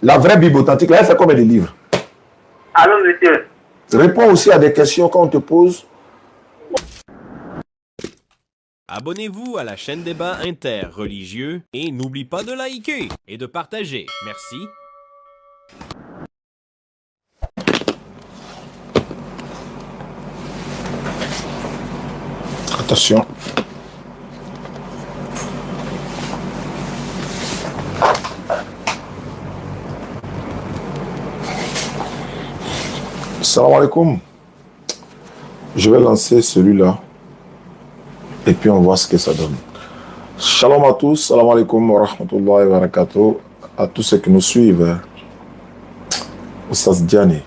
La vraie Bible authentique, là, elle fait combien de livres? Allô, monsieur. Réponds aussi à des questions quand on te pose. Abonnez-vous à la chaîne Débat interreligieux et n'oublie pas de liker et de partager. Merci. Attention. Salam alaikum. Je vais lancer celui-là. Et puis on voit ce que ça donne. Shalom à tous. Salam alaikum wa rahmatullahi wa barakatuh. À tous ceux qui nous suivent. Oustaz Diané.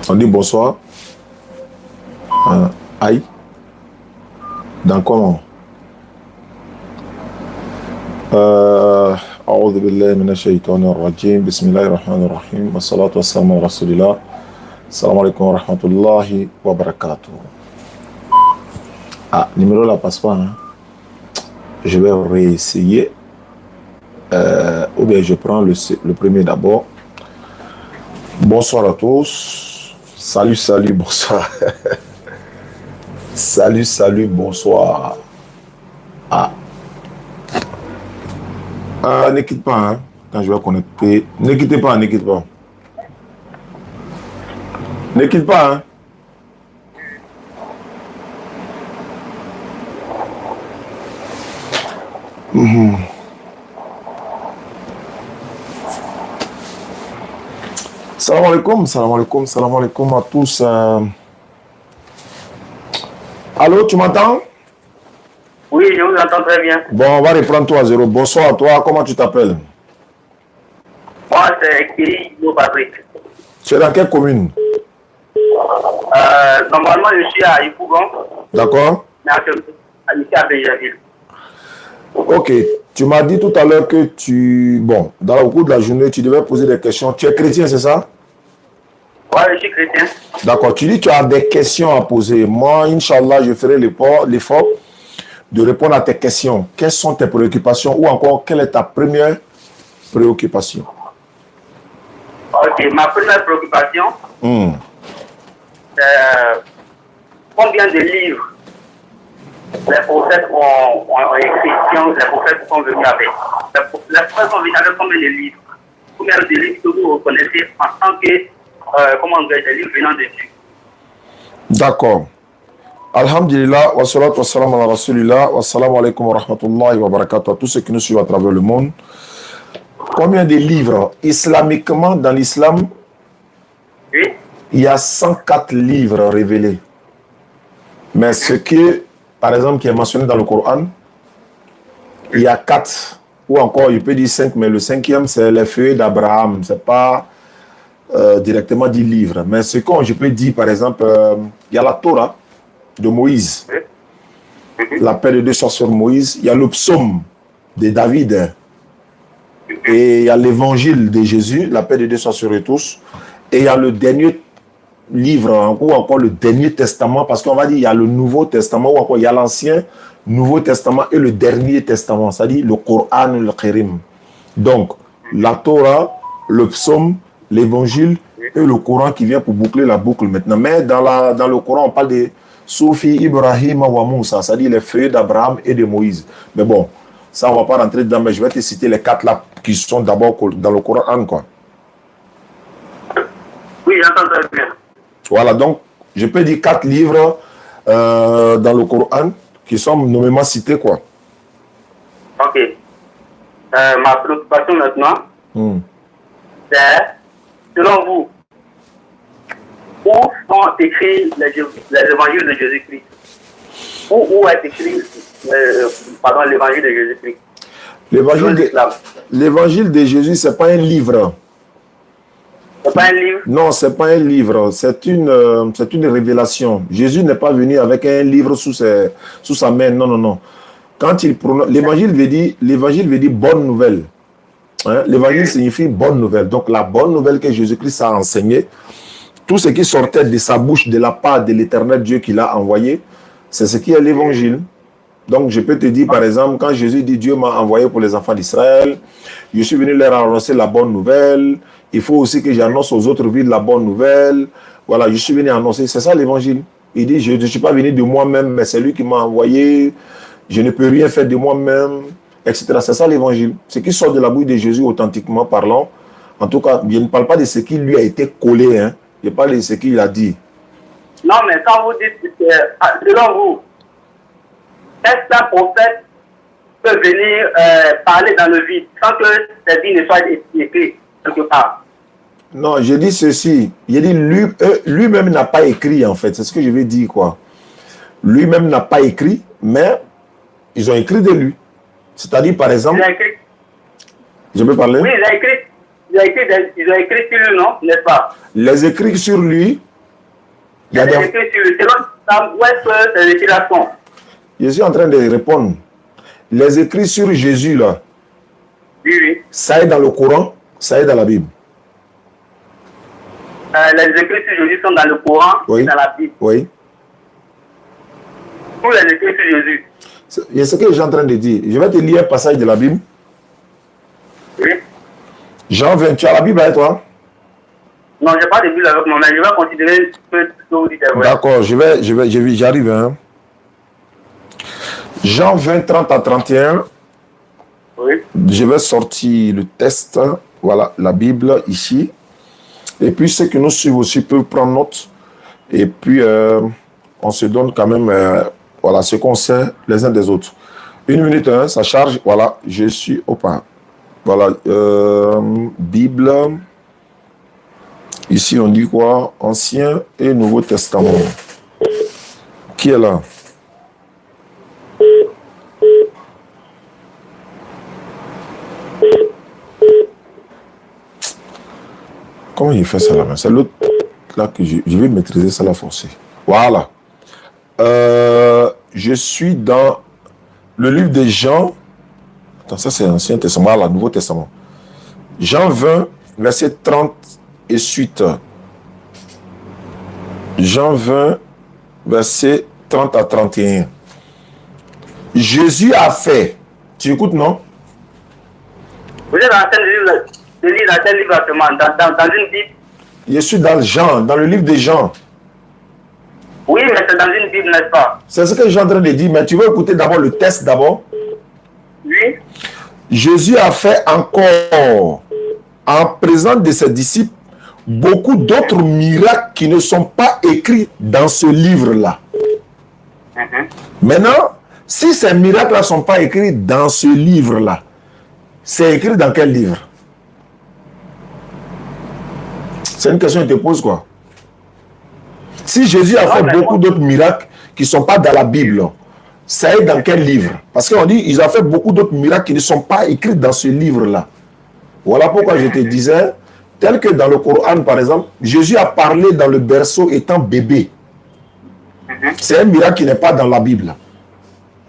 On dit bonsoir. Aïe. Dans comment? أعوذ بالله من الشيطان الرجيم بسم الله الرحمن الرحيم والصلاة والسلام على رسول الله السلام عليكم ورحمة الله وبركاته. Ah, numéro là passe pas. Hein? Je vais réessayer. Ou bien je prends le premier d'abord. Bonsoir à tous. Salut, salut, bonsoir. Salut, salut, bonsoir. Ah. Ne quitte pas, hein, quand je vais connecter. Ne quittez pas, ne quitte pas. Ne quitte pas, hein. Salam alaikum, salam alaikum, salam alaikum à tous. Allô, tu m'entends? Oui, je vous entends très bien. Bon, on va reprendre toi à zéro. Bonsoir à toi, comment tu t'appelles? Moi, c'est Kiri Patrick. Tu es dans quelle commune? Normalement, je suis à Ypougon. D'accord. Mais ici à Béjaville. Ok, tu m'as dit tout à l'heure que bon, dans le cours de la journée, tu devais poser des questions. Tu es chrétien, c'est ça? Oui, je suis chrétien. D'accord, tu dis que tu as des questions à poser. Moi, Inch'Allah, je ferai l'effort de répondre à tes questions. Quelles sont tes préoccupations ou encore, quelle est ta première préoccupation? Ok, ma première préoccupation, c'est combien de livres les prophètes ont écrit, les prophètes sont venus avec. Les prophètes sont venus avec combien de livres? Combien de livres que vous reconnaissez en tant que, des livres venant de Dieu? D'accord. Alhamdulillah, wa salatu wa salam ala rasulillah, wa salam alaikum wa rahmatullahi wa barakatuh à tous ceux qui nous suivent à travers le monde. Combien de livres? Islamiquement, dans l'islam, oui, il y a 104 livres révélés. Mais ce qui, par exemple, qui est mentionné dans le Coran, il y a 4, ou encore, il peut dire 5, mais le 5e, c'est les feuilles d'Abraham. Ce n'est pas directement 10 livres. Mais ce que je peux dire, par exemple, il y a la Torah de Moïse. La paix de Dieu soit sur Moïse. Il y a le psaume de David. Et il y a l'évangile de Jésus, la paix de Dieu soit sur eux tous. Et il y a le dernier livre, ou encore le dernier testament, parce qu'on va dire il y a le Nouveau Testament, ou encore il y a l'Ancien, Nouveau Testament et le dernier testament, c'est-à-dire le Coran, le Kérim. Donc, la Torah, le psaume, l'évangile et le Coran qui vient pour boucler la boucle maintenant. Mais dans le Coran, on parle de Soufi, Ibrahim, wa Moussa, c'est-à-dire les feuilles d'Abraham et de Moïse. Mais bon, ça, on ne va pas rentrer dedans, mais je vais te citer les 4 là qui sont d'abord dans le Coran, quoi. Oui, j'entends très bien. Voilà, donc, je peux dire 4 livres dans le Coran qui sont nommément cités, quoi. Ok. Ma préoccupation maintenant, c'est, selon vous, où sont écrits les évangiles de Jésus-Christ? Où est écrit l'évangile de Jésus-Christ? L'évangile de Jésus, ce n'est pas un livre. C'est pas un livre? Non, ce n'est pas un livre. C'est une révélation. Jésus n'est pas venu avec un livre sous sa main. Non, non, non. Quand il prononce, l'évangile veut dire bonne nouvelle. Hein? L'évangile signifie bonne nouvelle. Donc, la bonne nouvelle que Jésus-Christ a enseignée, tout ce qui sortait de sa bouche de la part de l'éternel Dieu qu'il a envoyé, c'est ce qui est l'évangile. Donc, je peux te dire, par exemple, quand Jésus dit Dieu m'a envoyé pour les enfants d'Israël, je suis venu leur annoncer la bonne nouvelle. Il faut aussi que j'annonce aux autres villes la bonne nouvelle. Voilà, je suis venu annoncer. C'est ça l'évangile. Il dit, je ne suis pas venu de moi-même, mais c'est lui qui m'a envoyé. Je ne peux rien faire de moi-même, etc. C'est ça l'évangile. Ce qui sort de la bouche de Jésus, authentiquement parlant. En tout cas, je ne parle pas de ce qui lui a été collé. Hein. Je parle de ce qu'il a dit. Non, mais quand vous dites, selon vous, est-ce qu'un prophète peut venir parler dans le vide sans que ses vies ne soient écrites quelque part? Non, je dis ceci. Je dis lui-même n'a pas écrit, en fait. C'est ce que je veux dire, quoi. Lui-même n'a pas écrit, mais ils ont écrit de lui. C'est-à-dire, par exemple... Il a écrit. Je peux parler? Oui, ils ont écrit sur lui, non? N'est-ce pas? Les écrits sur lui... Ils ont écrit sur lui. Où est-ce que c'est écrit là? Je suis en train de répondre. Les écrits sur Jésus, là, Oui, oui. ça est dans le Coran, ça est dans la Bible. Les écrits sur Jésus sont dans le Coran Oui. et dans la Bible. Oui. Tous les écrits sur Jésus. C'est ce que je suis en train de dire. Je vais te lire un passage de la Bible. Oui. Jean 20, tu as la Bible avec toi? Non, je n'ai pas de Bible avec moi, mais je vais considérer que ce que vous dites est vrai. D'accord, j'arrive. Hein. Jean 20, 30 à 31. Oui. Je vais sortir le texte. Voilà, la Bible ici. Et puis, ceux qui nous suivent aussi peuvent prendre note. Et puis, on se donne quand même voilà, ce qu'on sait les uns des autres. 1 minute, hein, ça charge. Voilà, je suis au pain. Voilà, Bible. Ici, on dit quoi? Ancien et Nouveau Testament. Qui est là? Comment il fait ça là? C'est l'autre là que je vais maîtriser ça là forcé. Voilà. Je suis dans le livre de Jean. Attends, ça c'est l'Ancien Testament, là, Nouveau Testament. Jean 20, verset 30 et suite. Jean 20, verset 30 à 31. Jésus a fait. Tu écoutes, non? Vous êtes en train de lire dans quel livre actuellement? Dans une Bible? Je suis dans Jean, dans le livre de Jean. Oui, mais c'est dans une Bible, n'est-ce pas? C'est ce que je suis en train de dire, mais tu veux écouter d'abord le texte d'abord? Oui. Jésus a fait encore, en présence de ses disciples, beaucoup d'autres miracles qui ne sont pas écrits dans ce livre-là. Maintenant, si ces miracles-là ne sont pas écrits dans ce livre-là, c'est écrit dans quel livre? C'est une question que je te pose, quoi. Si Jésus a fait beaucoup d'autres miracles qui ne sont pas dans la Bible, ça est dans quel livre? Parce qu'on dit qu'ils ont fait beaucoup d'autres miracles qui ne sont pas écrits dans ce livre-là. Voilà pourquoi je te disais, tel que dans le Coran, par exemple, Jésus a parlé dans le berceau étant bébé. C'est un miracle qui n'est pas dans la Bible.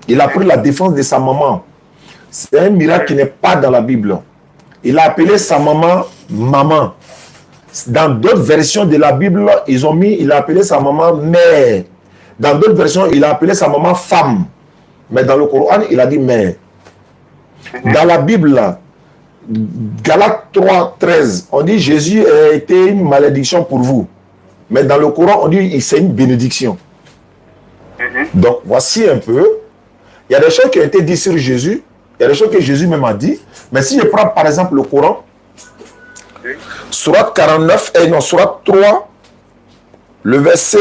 Il a pris la défense de sa maman. C'est un miracle qui n'est pas dans la Bible. Il a appelé sa maman maman. Dans d'autres versions de la Bible, il a appelé sa maman mère. Dans d'autres versions, il a appelé sa maman femme. Mais dans le Coran, il a dit mère. Dans la Bible, Galates 3, 13, on dit Jésus a été une malédiction pour vous. Mais dans le Coran, on dit c'est une bénédiction. Donc, voici un peu. Il y a des choses qui ont été dites sur Jésus. Il y a des choses que Jésus même a dit. Mais si je prends par exemple le Coran, Sourate 49, Sourate 3, le verset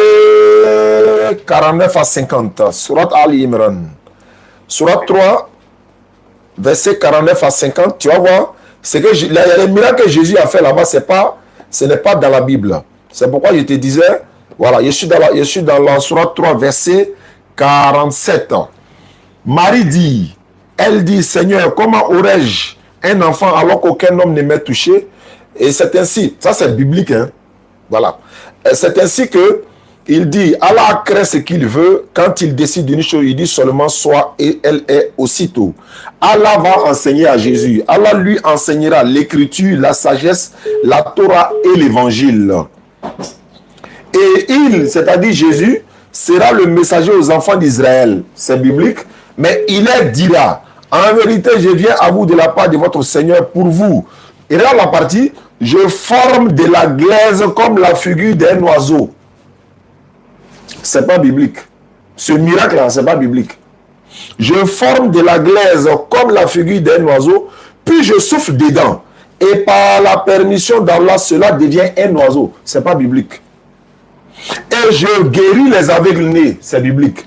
49 à 50. Sourate Ali Imran. Sourate 3, verset 49 à 50. Tu vas voir, c'est que les miracles que Jésus a fait là-bas, ce n'est pas dans la Bible. C'est pourquoi je te disais, voilà, je suis dans la Sourate 3, verset 47. Marie dit, elle dit, Seigneur, comment aurais-je un enfant alors qu'aucun homme ne m'ait touché? Et c'est ainsi, ça c'est biblique, hein? Voilà. C'est ainsi que il dit, Allah crée ce qu'il veut. Quand il décide d'une chose, il dit seulement soit et elle est aussitôt. Allah va enseigner à Jésus. Allah lui enseignera l'écriture, la sagesse, la Torah et l'évangile. Et il, c'est-à-dire Jésus, sera le messager aux enfants d'Israël. C'est biblique. Mais il est dit là, en vérité, je viens à vous de la part de votre Seigneur pour vous. Et là, la partie, je forme de la glaise comme la figure d'un oiseau. C'est pas biblique. Ce miracle-là, c'est pas biblique. Je forme de la glaise comme la figure d'un oiseau, puis je souffle dedans. Et par la permission d'Allah, cela devient un oiseau. C'est pas biblique. Et je guéris les aveugles-nés. C'est biblique.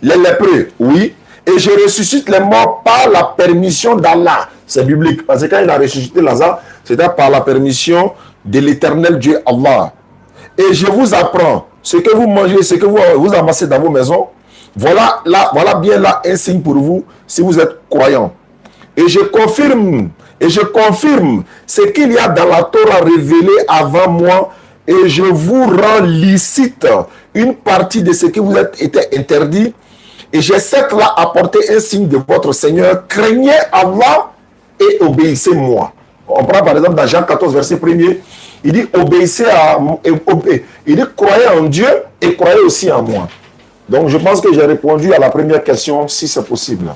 Les lépreux, oui. Et je ressuscite les morts par la permission d'Allah. C'est biblique. Parce que quand il a ressuscité Lazare, c'était par la permission de l'éternel Dieu Allah. Et je vous apprends ce que vous mangez, ce que vous amassez dans vos maisons. Voilà bien là un signe pour vous si vous êtes croyant. Et je confirme ce qu'il y a dans la Torah révélée avant moi. Et je vous rends licite une partie de ce qui vous était interdit. Et j'ai cette là apporté un signe de votre Seigneur. Craignez Allah et obéissez-moi. On prend par exemple dans Jean 14, verset 1er. Il dit obéissez à moi. Il dit croyez en Dieu et croyez aussi en moi. Donc je pense que j'ai répondu à la première question si c'est possible.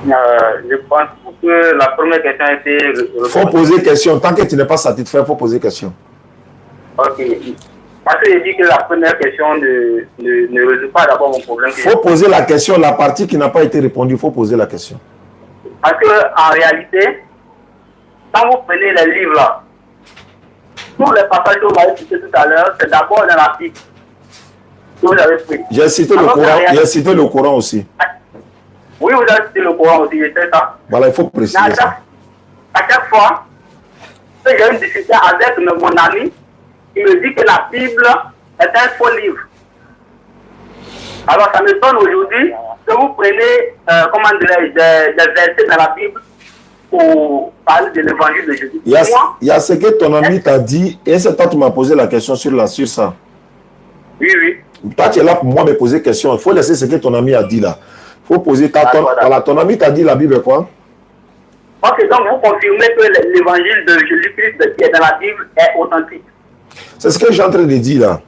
Je pense que la première question a été... Il faut poser question. Tant que tu n'es pas satisfait, il faut poser question. Ok. Parce que je dis que la première question ne résout pas d'abord mon problème. Il faut poser la question, la partie qui n'a pas été répondue, il faut poser la question. Parce qu'en réalité, quand vous prenez les livres là, tous les passages que vous m'avez cités tout à l'heure, c'est d'abord dans la Bible que vous avez pris. J'ai cité le Coran, j'ai cité le Coran aussi. Oui, vous avez cité le Coran aussi, je sais ça. Voilà, il faut préciser ça. À chaque fois que j'ai une discussion avec mon ami, il me dit que la Bible est un faux livre. Alors ça me donne aujourd'hui que vous prenez, comment dirais-je, des versets dans la Bible pour parler de l'évangile de Jésus. Il y a ce que ton ami t'a dit, et c'est toi qui m'as posé la question sur ça. Oui, oui. Toi, tu es là pour moi me poser question. Il faut laisser ce que ton ami a dit là. Il faut poser voilà, ton ami t'a dit la Bible est quoi? Ok, donc vous confirmez que l'évangile de Jésus-Christ qui est dans la Bible est authentique. C'est ce que je suis en train de dire là.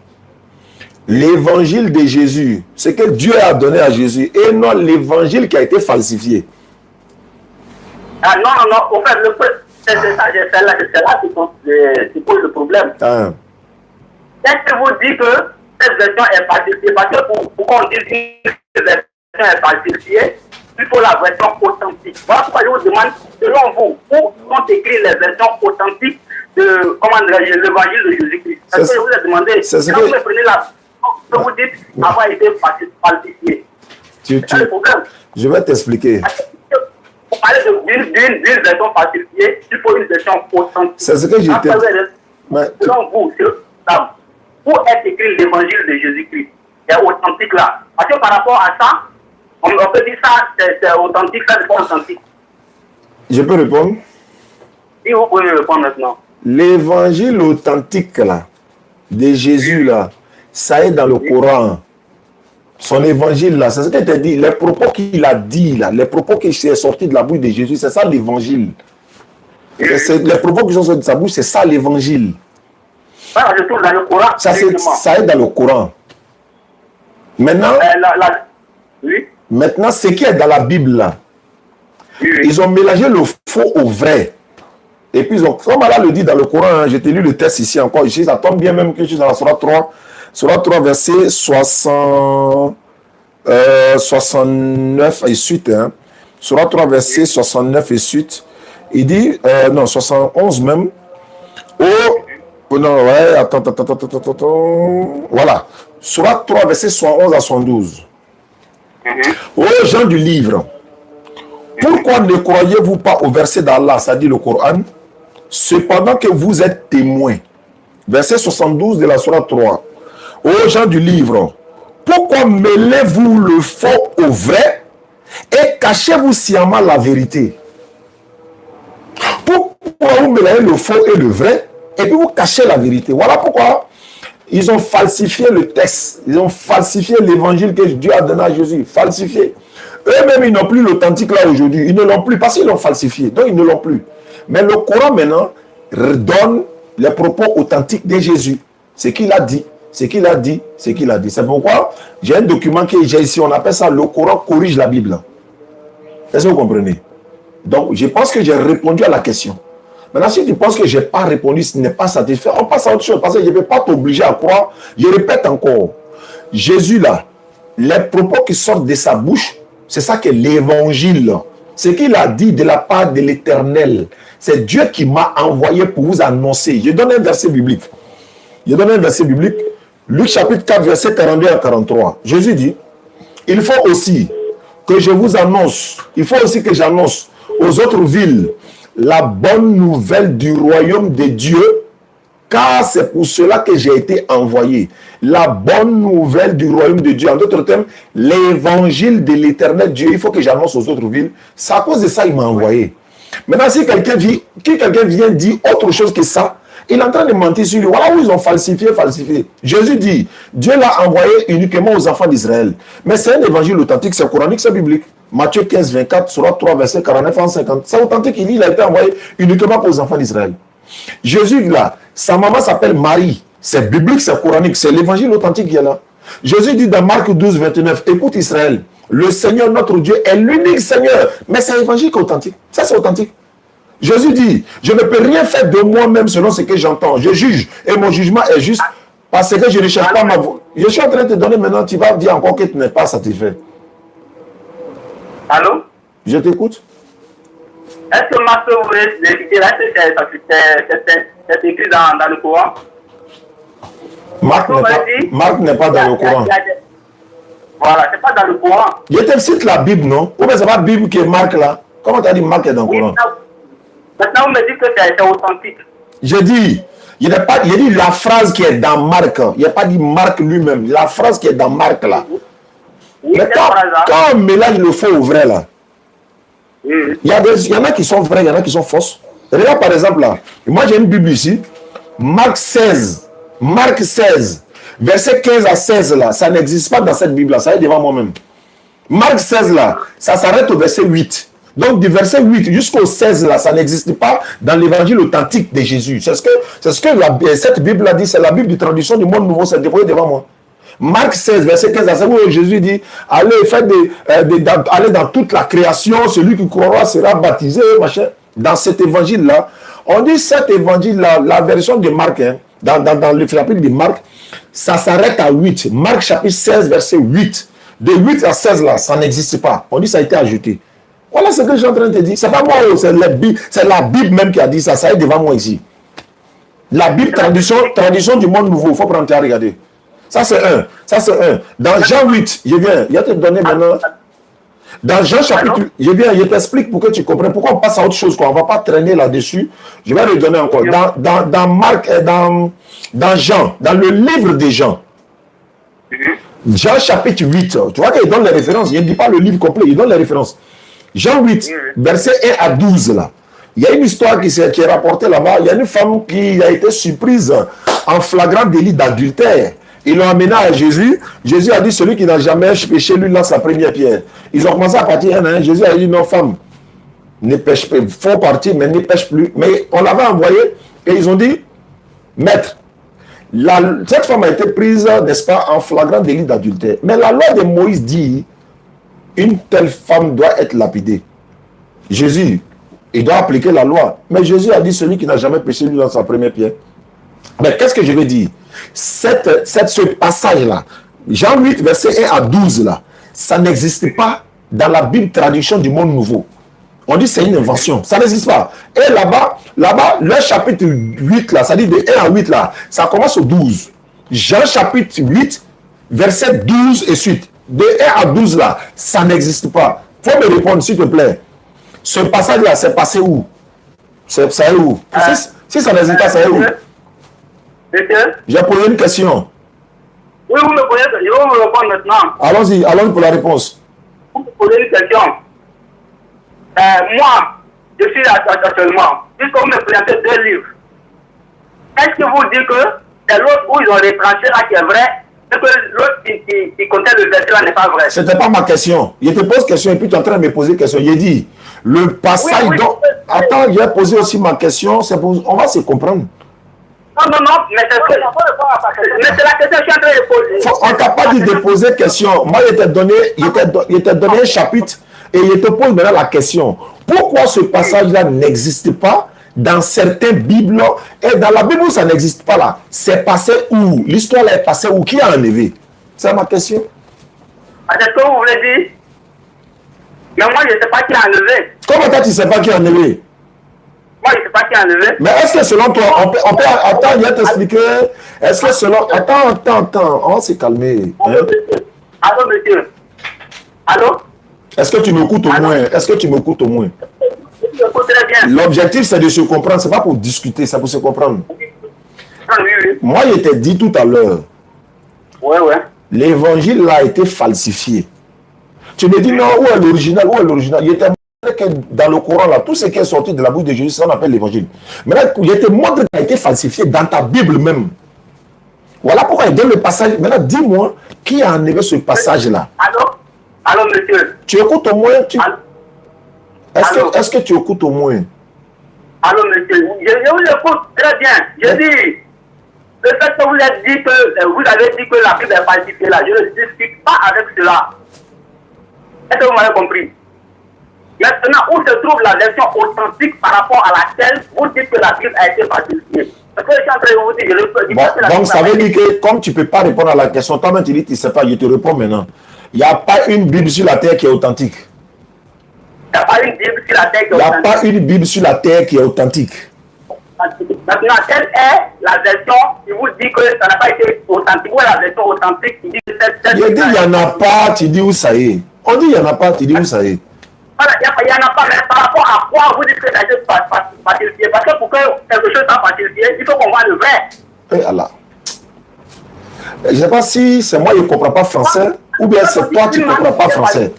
L'évangile de Jésus, ce que Dieu a donné à Jésus, et non l'évangile qui a été falsifié. Ah non, au fait, c'est là qui pose le problème. Ah. Est-ce que vous dites que cette version est falsifiée? Parce que pour qu'on dise que cette version est falsifiée, il faut la version authentique. Voilà pourquoi je vous demande, selon vous, où sont écrites les versions authentiques de, comment dirais-je, l'évangile de Jésus-Christ? Parce que je vous ai demandé, quand vous me prenez la que vous dites avoir été falsifié. C'est le problème. Je vais t'expliquer. Pour parler d'une version falsifiée, il faut une version authentique. C'est ce que j'ai dit. Selon vous, où est écrit l'évangile de Jésus-Christ? C'est authentique là. Parce que par rapport à ça, on peut dire ça, c'est authentique, ça, c'est pas authentique. Je peux répondre? Si vous pouvez me répondre maintenant. L'évangile authentique là, de Jésus là, ça est dans le Coran. Son évangile là, c'est ce qu'il t'a dit. Les propos qu'il a dit là, les propos qui sont sortis de la bouche de Jésus, c'est ça l'évangile. Les propos qui sont sortis de sa bouche, c'est ça l'évangile. Voilà, je trouve dans le Coran. Ça est dans le Coran. Maintenant, oui. Maintenant, ce qui est dans la Bible là, Oui. ils ont mélangé le faux au vrai. Et puis, comme Allah le dit dans le Coran, hein, j'ai lu le texte ici encore, ici, ça tombe bien même que je suis dans la Surah 3, verset 69 et suite. Hein. Surah 3, verset 69 et suite. Il dit, non, 71 même. Oh, non, ouais, attends. Voilà. Surah 3, verset 71 à 72. Ô gens du livre, pourquoi ne croyez-vous pas au verset d'Allah, c'est-à-dire le Coran, cependant que vous êtes témoins? Verset 72 de la Surah 3. Ô gens du livre, pourquoi mêlez-vous le faux au vrai et cachez-vous sciemment la vérité? Pourquoi vous mélangez le faux et le vrai et puis vous cachez la vérité? Voilà pourquoi ils ont falsifié le texte. Ils ont falsifié l'évangile que Dieu a donné à Jésus. Falsifié. Eux-mêmes, ils n'ont plus l'authentique là aujourd'hui. Ils ne l'ont plus parce qu'ils l'ont falsifié. Donc, ils ne l'ont plus. Mais le Coran, maintenant, redonne les propos authentiques de Jésus. Ce qu'il a dit. Ce qu'il a dit, c'est qu'il a dit. C'est pourquoi j'ai un document que j'ai ici, on appelle ça le Coran corrige la Bible. Est-ce que vous comprenez? Donc, je pense que j'ai répondu à la question. Maintenant, si tu penses que je n'ai pas répondu, ce n'est pas satisfait, on passe à autre chose. Parce que je ne peux pas t'obliger à croire. Je répète encore. Jésus, là, les propos qui sortent de sa bouche, c'est ça que l'évangile. Ce qu'il a dit de la part de l'Éternel, c'est Dieu qui m'a envoyé pour vous annoncer. Je donne un verset biblique. Luc chapitre 4, verset 42 à 43. Jésus dit, il faut aussi que je vous annonce, il faut aussi que j'annonce aux autres villes la bonne nouvelle du royaume de Dieu, car c'est pour cela que j'ai été envoyé. La bonne nouvelle du royaume de Dieu. En d'autres termes, l'évangile de l'éternel Dieu, il faut que j'annonce aux autres villes. C'est à cause de ça qu'il m'a envoyé. Maintenant, si quelqu'un vient dire autre chose que ça, il est en train de mentir sur lui. Voilà où ils ont falsifié. Jésus dit, Dieu l'a envoyé uniquement aux enfants d'Israël. Mais c'est un évangile authentique, c'est coranique, c'est biblique. Matthieu 15, 24, Surat 3, verset 49 à 50. C'est authentique, il dit, il a été envoyé uniquement pour les enfants d'Israël. Jésus, là, sa maman s'appelle Marie. C'est biblique, c'est coranique, c'est l'évangile authentique qui est là. Jésus dit dans Marc 12, 29, écoute Israël, le Seigneur notre Dieu est l'unique Seigneur. Mais c'est l'évangile authentique. Ça, c'est authentique. Jésus dit, je ne peux rien faire de moi-même selon ce que j'entends. Je juge et mon jugement est juste parce que je ne cherche pas ma voix. Je suis en train de te donner maintenant, tu vas dire encore que tu n'es pas satisfait. Allô? Je t'écoute. Est-ce que Marc, vous voulez vérifier là, c'est écrit dans le Coran? Marc n'est pas dans le Coran. Voilà, c'est pas dans le Coran. Je te cite la Bible, non? Ou bien c'est pas la Bible qui est Marc là? Comment tu as dit Marc est dans le Coran? Maintenant, vous me dites que c'est authentique. J'ai dit, il dit la phrase qui est dans Marc. Il n'a pas dit Marc lui-même. La phrase qui est dans Marc là. Oui, mais quand on mélange le faux au vrai là, il y en a qui sont vrais, il y en a qui sont fausses. Regarde par exemple là, moi j'ai une Bible ici, Marc 16, verset 15 à 16 là, ça n'existe pas dans cette Bible là, ça est devant moi-même. Marc 16 là, ça s'arrête au verset 8. Donc du verset 8 jusqu'au 16 là, ça n'existe pas dans l'évangile authentique de Jésus. C'est ce que cette Bible a dit, c'est la Bible de traduction du monde nouveau, c'est déposé devant moi. Marc 16, verset 15 à 16, où Jésus dit, allez dans toute la création, celui qui croira sera baptisé, machin. Dans cet évangile-là, on dit cet évangile-là, la version de Marc, hein, dans le chapitre de Marc, ça s'arrête à 8. Marc chapitre 16, verset 8. De 8 à 16 là, ça n'existe pas. On dit ça a été ajouté. Voilà ce que je suis en train de te dire. C'est pas moi, c'est la Bible même qui a dit ça. Ça est devant moi ici. La Bible, tradition du monde nouveau. Il faut prendre à regarder. Ça c'est un. Dans Jean 8, je vais te donner maintenant. Dans Jean chapitre, je t'explique pour que tu comprennes. Pourquoi on passe à autre chose, quoi. On ne va pas traîner là-dessus. Je vais le donner encore. Dans Marc, dans Jean, dans le livre de Jean. Jean chapitre 8. Tu vois qu'il donne les références. Il ne dit pas le livre complet, il donne les références. Jean 8, verset 1 à 12 là. Il y a une histoire qui est rapportée là-bas. Il y a une femme qui a été surprise en flagrant délit d'adultère. Ils l'ont amené à Jésus. Jésus a dit, celui qui n'a jamais péché, lui lance sa première pierre. Ils ont commencé à partir un à un. Jésus a dit, non, femme, ne pêche pas. Il faut partir, mais ne pêche plus. Mais on l'avait envoyé et ils ont dit, maître, cette femme a été prise, n'est-ce pas, en flagrant délit d'adultère. Mais la loi de Moïse dit, une telle femme doit être lapidée. Jésus, il doit appliquer la loi. Mais Jésus a dit, celui qui n'a jamais péché, lui lance sa première pierre. Mais qu'est-ce que je veux dire? Ce passage-là, Jean 8, verset 1 à 12, là, ça n'existe pas dans la Bible traduction du monde nouveau. On dit c'est une invention, ça n'existe pas. Et là-bas, le chapitre 8, là, ça dit de 1 à 8, là, ça commence au 12. Jean chapitre 8, verset 12 et suite. De 1 à 12, là, ça n'existe pas. Il faut me répondre, s'il te plaît. Ce passage-là, c'est passé où? Ça est où? Si ça n'existe pas, ça est où? J'ai posé une question. Oui, vous me posez, je vais vous répondre maintenant. Allons-y pour la réponse. Vous me posez une question. Moi, je suis là actuellement. Puisque vous me présentez 2 livres. Est-ce que vous dites que c'est l'autre où ils ont retranché là qui est vrai, et que l'autre qui contient le verset là n'est pas vrai? Ce n'était pas ma question. Je te pose question et puis tu es en train de me poser question. J'ai dit, le passage dont... Attends, j'ai posé aussi ma question. On va se comprendre. Non, mais c'est la question que je suis en train de poser. On t'a pas dit de poser question. Moi, il t'a donné un chapitre et il te pose maintenant la question. Pourquoi ce passage-là n'existe pas dans certaines Bibles et dans la Bible où ça n'existe pas là? C'est passé où? L'histoire est passée où? Qui a enlevé? C'est ma question. C'est ce que vous voulez dire? Mais moi, je ne sais pas qui a enlevé. Comment toi, tu ne sais pas qui a enlevé? Moi, je ne sais pas qui a enlevé. Mais est-ce que selon toi, on peut attends, il va t'expliquer. Est-ce que selon... Attends, on va se calmer. Hein? Allô, monsieur? Allô? Est-ce que tu m'écoutes au moins? Est-ce que tu m'écoutes au moins? Je m'écoute très bien. L'objectif, c'est de se comprendre. Ce n'est pas pour discuter, c'est pour se comprendre. Oui. Moi, je t'ai dit tout à l'heure, Ouais. l'évangile a été falsifié. Tu me dis non, où est l'original? Où est l'original? Il était montré que dans le Coran, là, tout ce qui est sorti de la bouche de Jésus, ça on appelle l'évangile. Maintenant, il était montré qu'il a été falsifié dans ta Bible même. Voilà pourquoi il donne le passage. Maintenant, dis-moi, qui a enlevé ce passage-là? Allô, monsieur? Tu écoutes au moins? Allô? Est-ce que tu écoutes au moins? Allô, monsieur? Je vous écoute très bien. Je dis, le fait que vous avez dit que la Bible est falsifiée là, je ne discute pas avec cela. Est-ce que vous m'avez compris? Maintenant, où se trouve la version authentique par rapport à laquelle vous dites que la Bible a été falsifiée? Parce que je suis en train de vous dire, donc, ça veut dire que comme tu ne peux pas répondre à la question, toi-même tu dis tu ne sais pas, je te réponds maintenant. Il n'y a pas une Bible sur la terre qui est authentique. Il n'y a pas une Bible sur la terre qui est authentique. Il n'y a pas une Bible sur la terre qui est authentique. Maintenant, quelle est la version qui vous dit que ça n'a pas été authentique? Où est la version authentique qui dit que cette Je dis il n'y en a pas, tu dis où ça est. On dit il n'y en a pas, tu dis où ça est. Voilà, il n'y en a pas, mais par rapport à quoi vous dites que ça a été falsifié? Parce que pour que quelque chose soit falsifié, il faut qu'on voit le vrai. Eh Allah. Je ne sais pas si c'est moi qui ne comprends pas français ou bien c'est toi qui ne comprends pas français.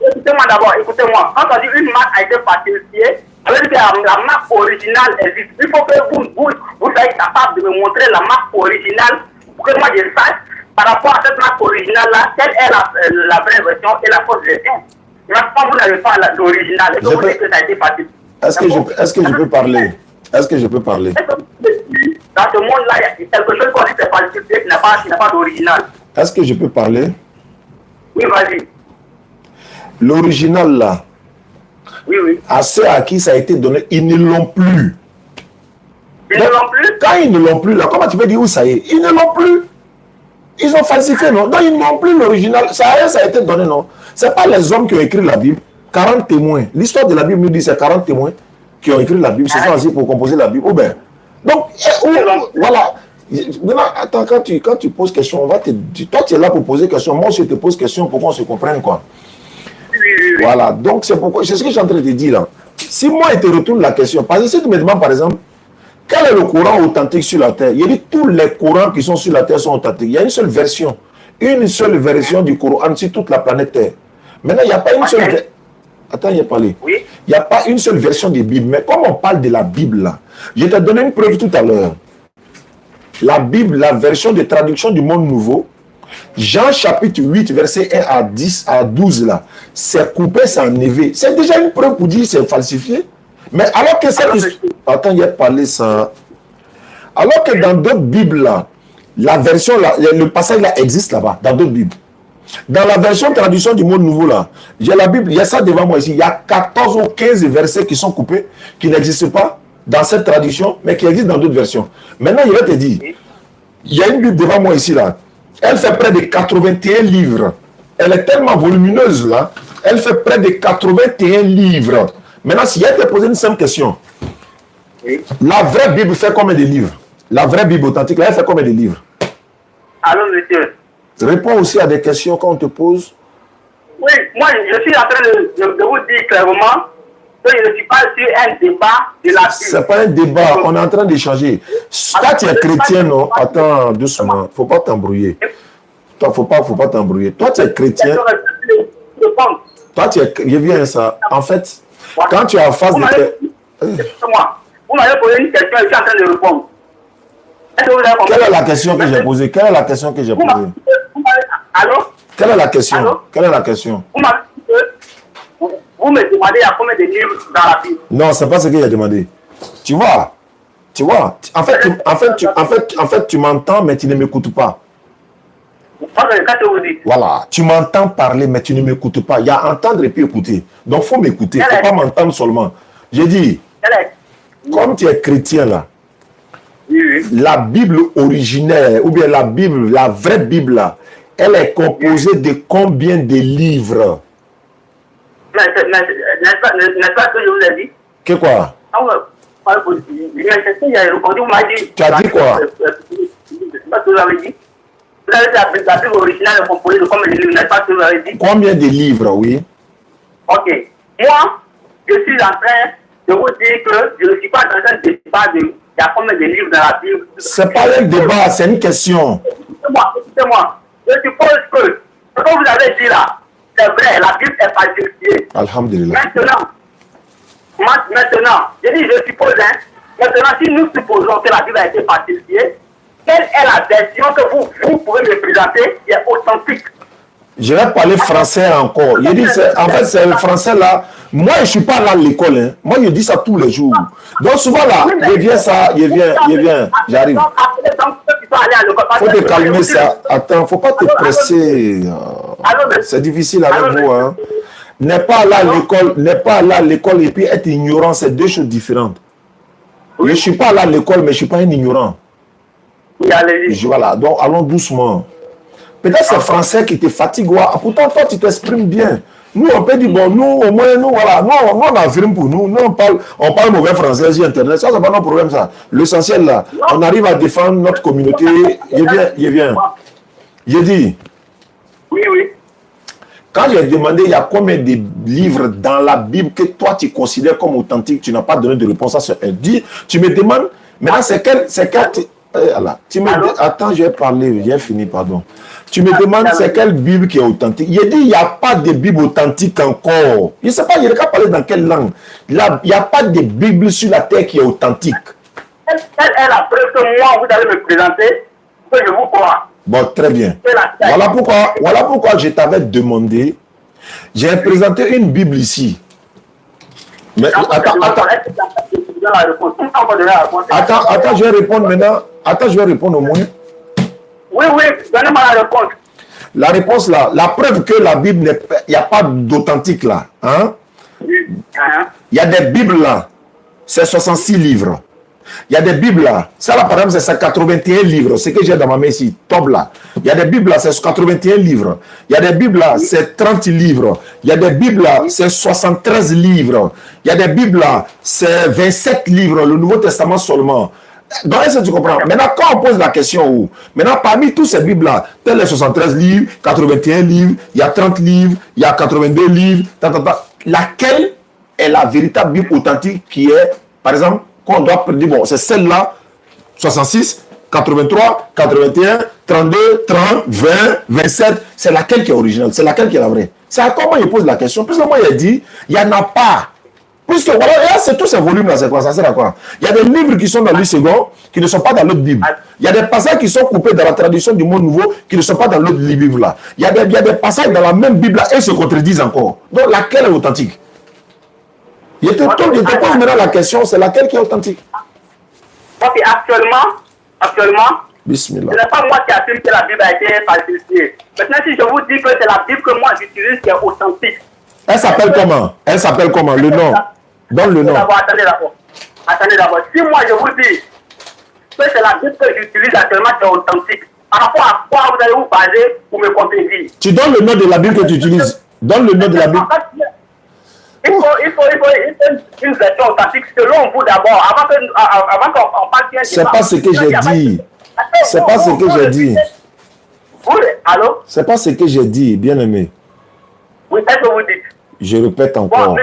Écoutez-moi d'abord, écoutez-moi. Quand on dit une marque a été falsifiée, ça veut dire que la marque originale existe. Il faut que vous soyez capable de me montrer la marque originale pour que moi je sache par rapport à cette marque originale-là, quelle est la vraie version et la fausse version. Maintenant, vous n'avez pas l'original et que vous dites que ça a été falsifié. Est-ce que je peux parler? Est-ce que je peux parler? Dans ce monde-là, il y a quelque chose qu'on dit que c'est falsifié qui n'a pas d'original. Est-ce que je peux parler? Oui, vas-y. L'original là, Oui. à ceux à qui ça a été donné, ils ne l'ont plus. Ils ne l'ont plus? Quand ils ne l'ont plus, là, comment tu peux dire où ça est? Ils ne l'ont plus. Ils ont falsifié, non? Non, ils n'ont plus l'original. Ça a été donné, non? Ce n'est pas les hommes qui ont écrit la Bible. 40 témoins. L'histoire de la Bible nous dit que c'est 40 témoins qui ont écrit la Bible. Ce sont assis pour composer la Bible. Donc, voilà. Maintenant, attends, quand tu poses question, on va te dire, toi, tu es là pour poser question. Moi, je te pose question pour qu'on se comprenne, quoi. Voilà. Donc, c'est ce que je suis en train de te dire, là. Si moi, je te retourne la question, parce que si tu me demandes, par exemple, quel est le Coran authentique sur la terre? Il dit tous les Corans qui sont sur la terre sont authentiques. Il y a une seule version du Coran sur toute la planète Terre. Maintenant, il n'y a pas une seule... Attends, il y a parlé. Oui. Il n'y a pas une seule version de Bible. Mais comme on parle de la Bible, là, je t'ai donné une preuve tout à l'heure. La Bible, la version de traduction du Monde Nouveau, Jean chapitre 8, verset 1 à 10 à 12, là, c'est coupé, c'est enlevé. C'est déjà une preuve pour dire que c'est falsifié. Mais alors que c'est... Attends, il y a parlé ça. Alors que dans d'autres Bibles, là, la version, là, le passage là existe là-bas, dans d'autres Bibles. Dans la version traduction du Monde Nouveau, là, j'ai la Bible, il y a ça devant moi ici. Il y a 14 ou 15 versets qui sont coupés, qui n'existent pas dans cette traduction, mais qui existent dans d'autres versions. Maintenant, il va te dire, il y a une Bible devant moi ici, là. Elle fait près de 81 livres. Elle est tellement volumineuse, là. Elle fait près de 81 livres. Maintenant, si elle te pose une simple question, la vraie Bible fait combien de livres? La vraie Bible authentique, là, elle fait combien de livres? Allô, monsieur. Réponds aussi à des questions qu'on te pose. Oui, moi, je suis en train de vous dire clairement que je ne suis pas sur un débat de la Bible. C'est pas un débat, on est en train d'échanger. Toi, tu es chrétien, non? Attends, doucement, faut pas t'embrouiller. Toi, faut pas t'embrouiller. Toi, tu es chrétien. Toi, tu es... Je viens à ça. En fait, quand tu es en face de... Vous m'avez posé une question et je suis en train de répondre. Quelle est la question que j'ai posée? Quelle est la question que j'ai posée? Allô? Quelle est la question? Allô? Quelle est la question? Vous me demandez à combien de livres dans la Bible? Non, c'est pas ce que j'ai demandé. Tu vois, Tu vois, en fait, tu m'entends, mais tu ne m'écoutes pas. Qu'est-ce que vous dites? Voilà, tu m'entends parler, mais tu ne m'écoutes pas. Il y a entendre et puis écouter. Donc, il faut m'écouter. Il ne faut pas m'entendre seulement. J'ai dit, comme tu es chrétien là, la Bible originelle, ou bien la Bible, la vraie Bible là, elle est composée de combien de livres? N'est-ce pas que je vous ai dit? Que quoi? Tu as dit quoi? La Bible originale est composée de combien de livres? N'est-ce pas que vous avez dit? Combien de livres, oui? Ok. Moi, je suis en train de vous dire que je ne suis pas dans un débat de... Il y a combien de livres dans la Bible? C'est pas un débat, c'est une question. Écoutez-moi. Je suppose que ce que vous avez dit là, c'est vrai, la Bible est falsifiée. Alhamdulillah. Maintenant, je dis je suppose, hein, maintenant si nous supposons que la Bible a été falsifiée, quelle est la version que vous pouvez me présenter qui est authentique? Je vais parler français encore. Je dis, en fait, c'est le français là. Moi, je ne suis pas là à l'école. Hein. Moi, je dis ça tous les jours. Donc, souvent là, je viens, j'arrive. Faut te calmer ça. Attends, faut pas te presser. C'est difficile avec vous. Hein. N'est pas là à l'école et puis être ignorant, c'est deux choses différentes. Je ne suis pas là à l'école, mais je ne suis pas un ignorant. Voilà, donc allons doucement. Peut-être c'est le français qui te fatigue. Pourtant, toi, tu t'exprimes bien. Nous, on peut dire, bon, nous, au moins, nous, voilà, nous, on affirme pour nous. Nous, on parle mauvais français sur Internet. Ça, c'est pas notre problème, ça. L'essentiel, là, on arrive à défendre notre communauté. Je viens. J'ai dit. Oui. Quand j'ai demandé, il y a combien de livres dans la Bible que toi, tu considères comme authentiques, tu n'as pas donné de réponse à ce qu'elle dit. Tu me demandes, maintenant, c'est quel attends, je vais parler, j'ai fini, pardon. Tu me demandes c'est quelle Bible qui est authentique. Il dit il n'y a pas de Bible authentique encore. Je ne sais pas, il n'y a qu'à parler dans quelle langue. Là, il n'y a pas de Bible sur la terre qui est authentique. Quelle est la preuve que moi, vous allez me présenter, que je vous crois? Bon, très bien. Voilà pourquoi je t'avais demandé. J'ai présenté une Bible ici. Mais attends, je vais répondre maintenant. Attends, je vais répondre au moins. Oui, donnez-moi la réponse. La réponse là, la preuve que la Bible, il n'y a pas d'authentique là. Hein? Il y a des Bibles là, c'est 66 livres. Il y a des Bibles là, ça là par exemple c'est 81 livres, ce que j'ai dans ma main ici, top là. Il y a des Bibles là, c'est 81 livres. Il y a des Bibles là, c'est 30 livres. Il y a des Bibles là, c'est 73 livres. Il y a des Bibles là, c'est 27 livres, le Nouveau Testament seulement. Donc, est-ce que tu comprends? Maintenant, quand on pose la question, maintenant, parmi tous ces Bibles-là, tels les 73 livres, 81 livres, il y a 30 livres, il y a 82 livres, laquelle est la véritable Bible authentique qui est, par exemple, qu'on doit dire, bon, c'est celle-là, 66, 83, 81, 32, 30, 20, 27, c'est laquelle qui est originale, c'est laquelle qui est la vraie. C'est à comment il pose la question. Puisque moi, il a dit, il n'y en a pas. Puisque voilà, c'est tous ces volumes-là, c'est quoi? Ça sert à quoi? Il y a des livres qui sont dans l'I second, qui ne sont pas dans l'autre Bible. Il y a des passages qui sont coupés dans la traduction du monde nouveau, qui ne sont pas dans l'autre Bible-là. Il y a des passages dans la même Bible-là et se contredisent encore. Donc, laquelle est authentique? Je te pose maintenant la question, c'est laquelle qui est authentique? Ok, actuellement, Bismillah. Ce n'est pas moi qui affirme que la Bible a été falsifiée. Maintenant, si je vous dis que c'est la Bible que moi j'utilise qui est authentique. Elle s'appelle comment? Elle s'appelle comment? Le nom? Donne le nom. Attendez d'abord. Si moi je vous dis que c'est la Bible que j'utilise actuellement qui est authentique, par rapport à quoi vous allez vous baser pour me contredire? Tu donnes le nom de la Bible que tu utilises. Donne le nom de la Bible. Il faut une version authentique selon vous d'abord, avant qu'on parle bien. C'est pas ce que j'ai dit. C'est pas ce que j'ai dit. Allô? C'est pas ce que j'ai dit, bien aimé. Oui, qu'est-ce que vous dites? Je répète encore. Bon,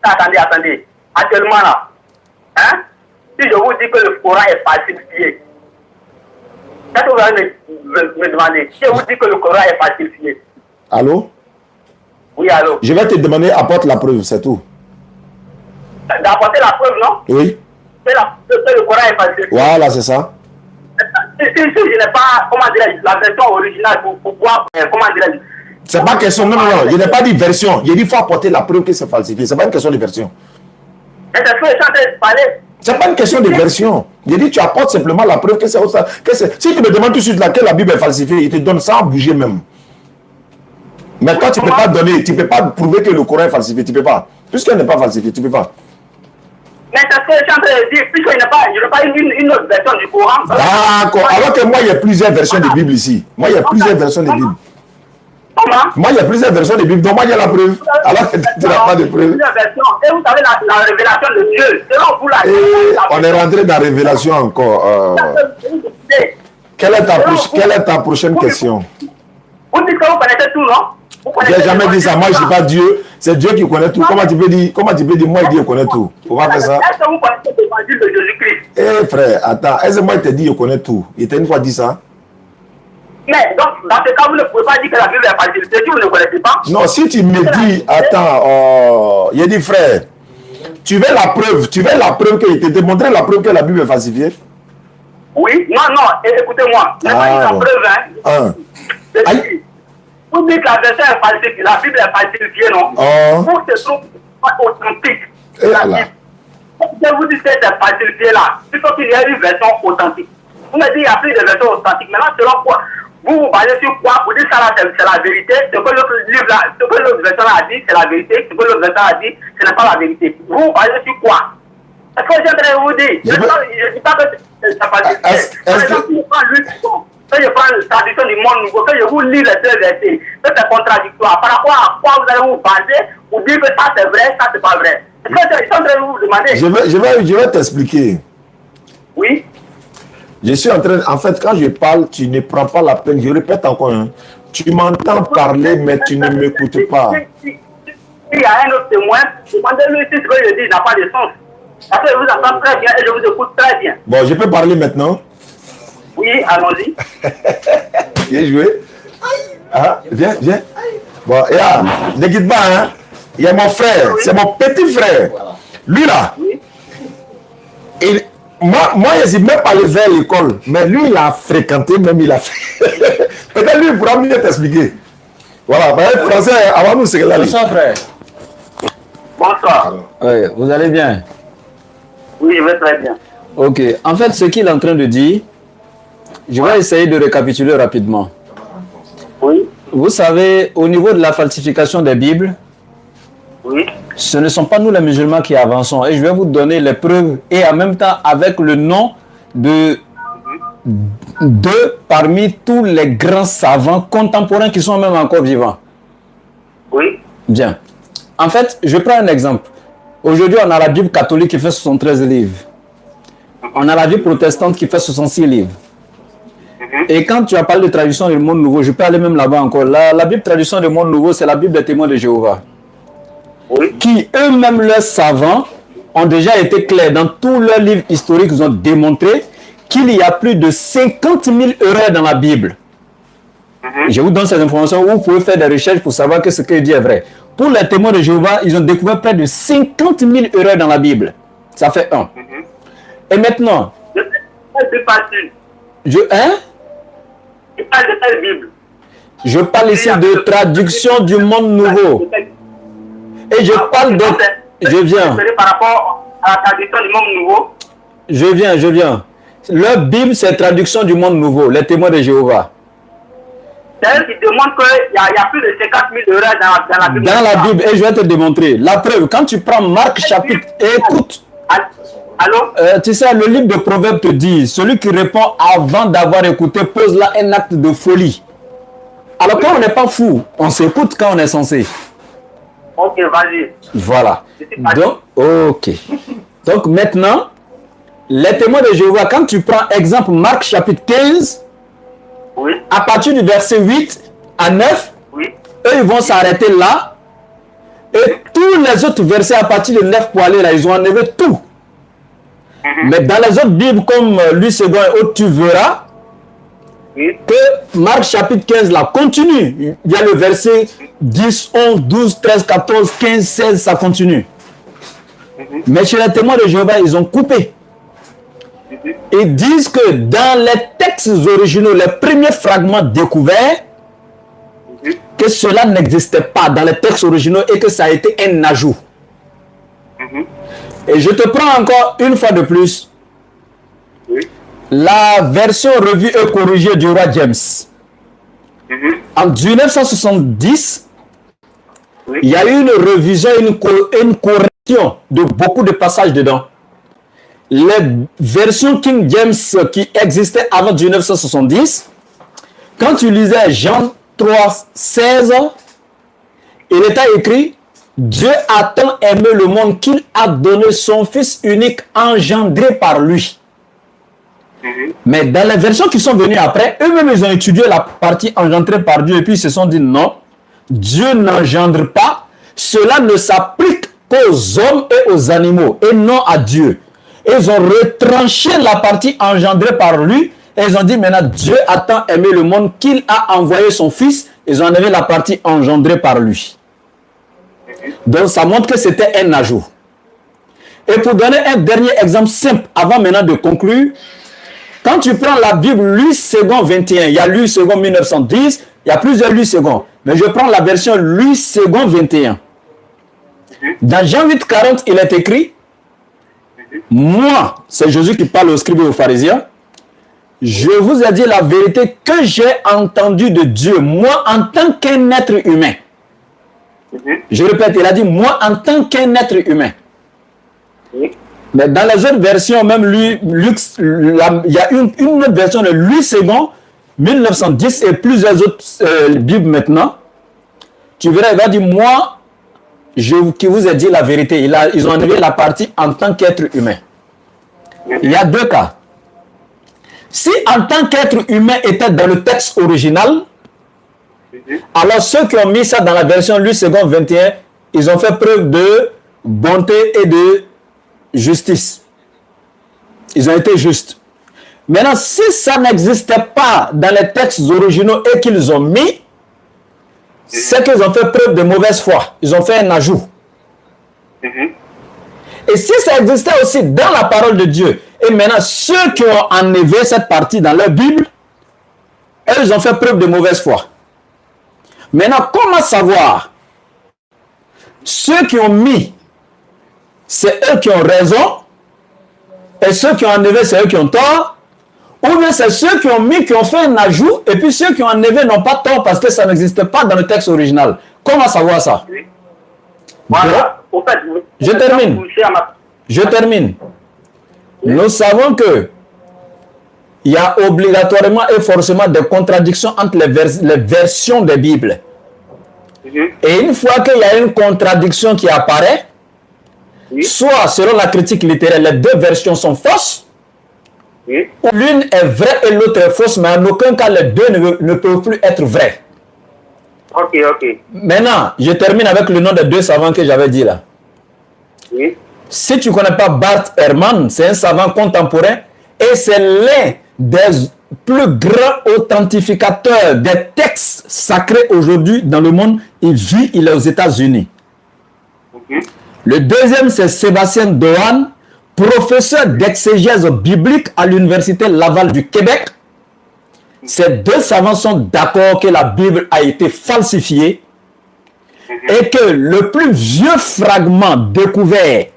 attendez. Actuellement là, hein? Si je vous dis que le Coran est falsifié, qu'est-ce que vous allez me demander? Si je vous dis que le Coran est falsifié. Allô? Oui, allô? Je vais te demander, apporte la preuve, c'est tout. D'apporter la preuve, non? Oui. Que le Coran est falsifié. Voilà, c'est ça. Si je n'ai pas, la version originale pour pouvoir, c'est pas question, non, je n'ai pas dit version. J'ai dit qu'il faut apporter la preuve que c'est falsifié. C'est pas une question de version. Et c'est ce que je suis en train de parler. C'est pas une question de version. Il dit, tu apportes simplement la preuve que c'est autre. Si tu me demandes tout de suite laquelle la Bible est falsifiée, il te donne sans bouger même. Mais toi, tu ne peux pas donner, tu ne peux pas prouver que le Coran est falsifié. Tu ne peux pas. Puisqu'elle n'est pas falsifiée, tu ne peux pas. Mais c'est ce que je suis en train de dire, puisqu'il n'y a pas une autre version du Coran. D'accord. Alors que moi, il y a plusieurs versions de Bible ici. Moi, il y a plusieurs versions de Bible. Comment? Moi, il y a plusieurs versions de Bible. Donc, moi, il y a la preuve. Alors que tu n'as pas de preuve. Et vous savez la révélation de Dieu. Selon vous, on est rentré dans la révélation encore. Quelle est ta prochaine question? Vous dites que vous connaissez tout, non? Je n'ai jamais dit ça. Moi, je ne dis pas Dieu. C'est Dieu qui connaît tout. Comment tu peux dire moi, Dieu connaît tout? Faut pas faire ça. Est-ce que vous connaissez l'évangile de Jésus-Christ? Eh frère, attends. Est-ce que moi, il t'a dit je connais tout? Il t'a une fois dit ça? Mais donc, dans ce cas, vous ne pouvez pas dire que la Bible est falsifiée si vous ne connaissez pas. Non, si tu me dis, attends, il a dit frère, tu veux la preuve qu'il t'a démontré la preuve que la Bible est falsifiée? Oui, non, écoutez-moi. Je n'ai pas dit la preuve, Vous dites que la version est falsifiée, la Bible est falsifiée, non? Vous se trouvez pas authentique. La Bible. Si vous dites que c'est falsifié là, il faut qu'il y ait une version authentique. Vous me dites qu'il y a plus de versions authentiques. Maintenant, selon quoi? Vous basez sur quoi? Vous dites ça là, c'est la vérité. Ce que l'autre livre là, ce que l'autre version a dit, c'est la vérité. Ce que l'autre version a dit, ce n'est pas la vérité. Vous basez sur quoi? Est-ce que j'ai en train de vous dire? Je ne dis pas que c'est falsifié. Par exemple, si je prends la traduction du monde nouveau, que je vous lis les deux versets, que c'est contradictoire. Par rapport à quoi vous allez vous baser pour dire que ça c'est vrai, ça c'est pas vrai? Est-ce que je suis en train de vous demander? Je vais t'expliquer. Oui. Je suis en train, en fait, quand je parle, tu ne prends pas la peine. Je répète encore, tu m'entends parler, mais tu ne m'écoutes pas. S'il y a un autre témoin, demandez-lui si ce que je dis n'a pas de sens. Parce que je vous entends très bien et je vous écoute très bien. Bon, je peux parler maintenant? Oui, allons-y. Bien joué. Ah, viens. Bon, et là, ne quitte pas, hein. Il y a mon frère, c'est mon petit frère. Lui là, moi, je ne suis même pas allé vers l'école, mais lui, il a fréquenté, même il a fait. Peut-être lui, il pourra mieux t'expliquer. Voilà, français, avant nous, c'est là. Bonsoir, frère. Bonsoir. Oui, vous allez bien? Oui, je vais très bien. Ok, en fait, ce qu'il est en train de dire, je vais essayer de récapituler rapidement. Oui. Vous savez, au niveau de la falsification des Bibles, oui, ce ne sont pas nous les musulmans qui avançons. Et je vais vous donner les preuves et en même temps avec le nom de deux parmi tous les grands savants contemporains qui sont même encore vivants. Oui. Bien. En fait, je prends un exemple. Aujourd'hui, on a la Bible catholique qui fait 73 livres. On a la Bible protestante qui fait 66 livres. Et quand tu as parlé de traduction du monde nouveau, je peux aller même là-bas encore. La Bible traduction du monde nouveau, c'est la Bible des témoins de Jéhovah. Oui. Qui eux-mêmes, leurs savants, ont déjà été clairs dans tous leurs livres historiques. Ils ont démontré qu'il y a plus de 50 000 erreurs dans la Bible. Je vous donne ces informations où vous pouvez faire des recherches pour savoir que ce que je dis est vrai. Pour les témoins de Jéhovah, ils ont découvert près de 50 000 erreurs dans la Bible. Ça fait un. Et maintenant, je parle ici de traduction du monde nouveau. Et je parle de... Je viens. Par rapport à la traduction du monde nouveau. Je viens. Leur Bible, c'est traduction du monde nouveau, les témoins de Jéhovah. C'est eux qui démontrent qu'il y a plus de 50 000 erreurs dans la Bible. Dans la Bible, et je vais te démontrer. La preuve, quand tu prends Marc chapitre... Écoute. Allô? Tu sais, le livre de Proverbes te dit, celui qui répond avant d'avoir écouté pose là un acte de folie. Alors quand on n'est pas fou, on s'écoute quand on est censé. Ok, vas-y. Voilà. Donc, ok. Donc maintenant, les témoins de Jéhovah, quand tu prends exemple Marc chapitre 15, oui, à partir du verset 8 à 9, oui, eux ils vont s'arrêter là. Et tous les autres versets à partir de 9 pour aller là, ils ont enlevé tout. Mais dans les autres Bibles, comme Louis II et autres, tu verras que Marc chapitre 15 là continue. Il y a le verset 10, 11, 12, 13, 14, 15, 16, ça continue. Mais chez les témoins de Jéhovah, ils ont coupé. Ils disent que dans les textes originaux, les premiers fragments découverts, que cela n'existait pas dans les textes originaux et que ça a été un ajout. Et je te prends encore une fois de plus Oui. la version revue et corrigée du roi James. En 1970, Oui. il y a eu une révision, une correction de beaucoup de passages dedans. Les versions King James qui existaient avant 1970, quand tu lisais Jean 3, 16, il était écrit « Dieu a tant aimé le monde qu'il a donné son Fils unique engendré par lui ». Mais dans les versions qui sont venues après, eux-mêmes, ils ont étudié la partie engendrée par Dieu et puis ils se sont dit non, Dieu n'engendre pas. Cela ne s'applique qu'aux hommes et aux animaux et non à Dieu. Et ils ont retranché la partie engendrée par lui et ils ont dit maintenant Dieu a tant aimé le monde qu'il a envoyé son Fils. Ils ont enlevé la partie engendrée par lui. Donc ça montre que c'était un ajout. Et pour donner un dernier exemple simple avant maintenant de conclure, quand tu prends la Bible, Louis II 21, il y a Louis II 1910, il y a plusieurs Louis II. Mais je prends la version Louis II 21. Dans Jean 8, 40, il est écrit, moi, c'est Jésus qui parle aux scribes et aux pharisiens, je vous ai dit la vérité que j'ai entendue de Dieu, moi en tant qu'un être humain. Je répète, il a dit, moi en tant qu'un être humain. Mais dans les autres versions, même il y a une autre version de Louis II, 1910 et plusieurs autres Bibles maintenant. Tu verras, il va dire, moi, qui vous ai dit la vérité. Ils ont enlevé la partie en tant qu'être humain. Il y a deux cas. Si en tant qu'être humain était dans le texte original, alors ceux qui ont mis ça dans la version Louis II 21, ils ont fait preuve de bonté et de justice. Ils ont été justes. Maintenant, si ça n'existait pas dans les textes originaux et qu'ils ont mis, c'est qu'ils ont fait preuve de mauvaise foi. Ils ont fait un ajout. Et si ça existait aussi dans la parole de Dieu, et maintenant ceux qui ont enlevé cette partie dans leur Bible, ils ont fait preuve de mauvaise foi. Maintenant, comment savoir ceux qui ont mis, c'est eux qui ont raison, et ceux qui ont enlevé, c'est eux qui ont tort, ou bien c'est ceux qui ont mis, qui ont fait un ajout, et puis ceux qui ont enlevé n'ont pas tort parce que ça n'existait pas dans le texte original. Comment savoir ça? Voilà. Je termine. Je termine. Nous savons que il y a obligatoirement et forcément des contradictions entre les versions des Bibles. Et une fois qu'il y a une contradiction qui apparaît, soit selon la critique littéraire, les deux versions sont fausses, l'une est vraie et l'autre est fausse, mais en aucun cas les deux ne peuvent plus être vraies. Ok. Maintenant, je termine avec le nom des deux savants que j'avais dit là. Si tu ne connais pas Bart Ehrman, c'est un savant contemporain et c'est l'un des plus grands authentificateurs des textes sacrés aujourd'hui dans le monde. Il est aux États-Unis. Le deuxième, c'est Sébastien Dohan, professeur d'exégèse biblique à l'Université Laval du Québec. Ces deux savants sont d'accord que la Bible a été falsifiée et que le plus vieux fragment découvert,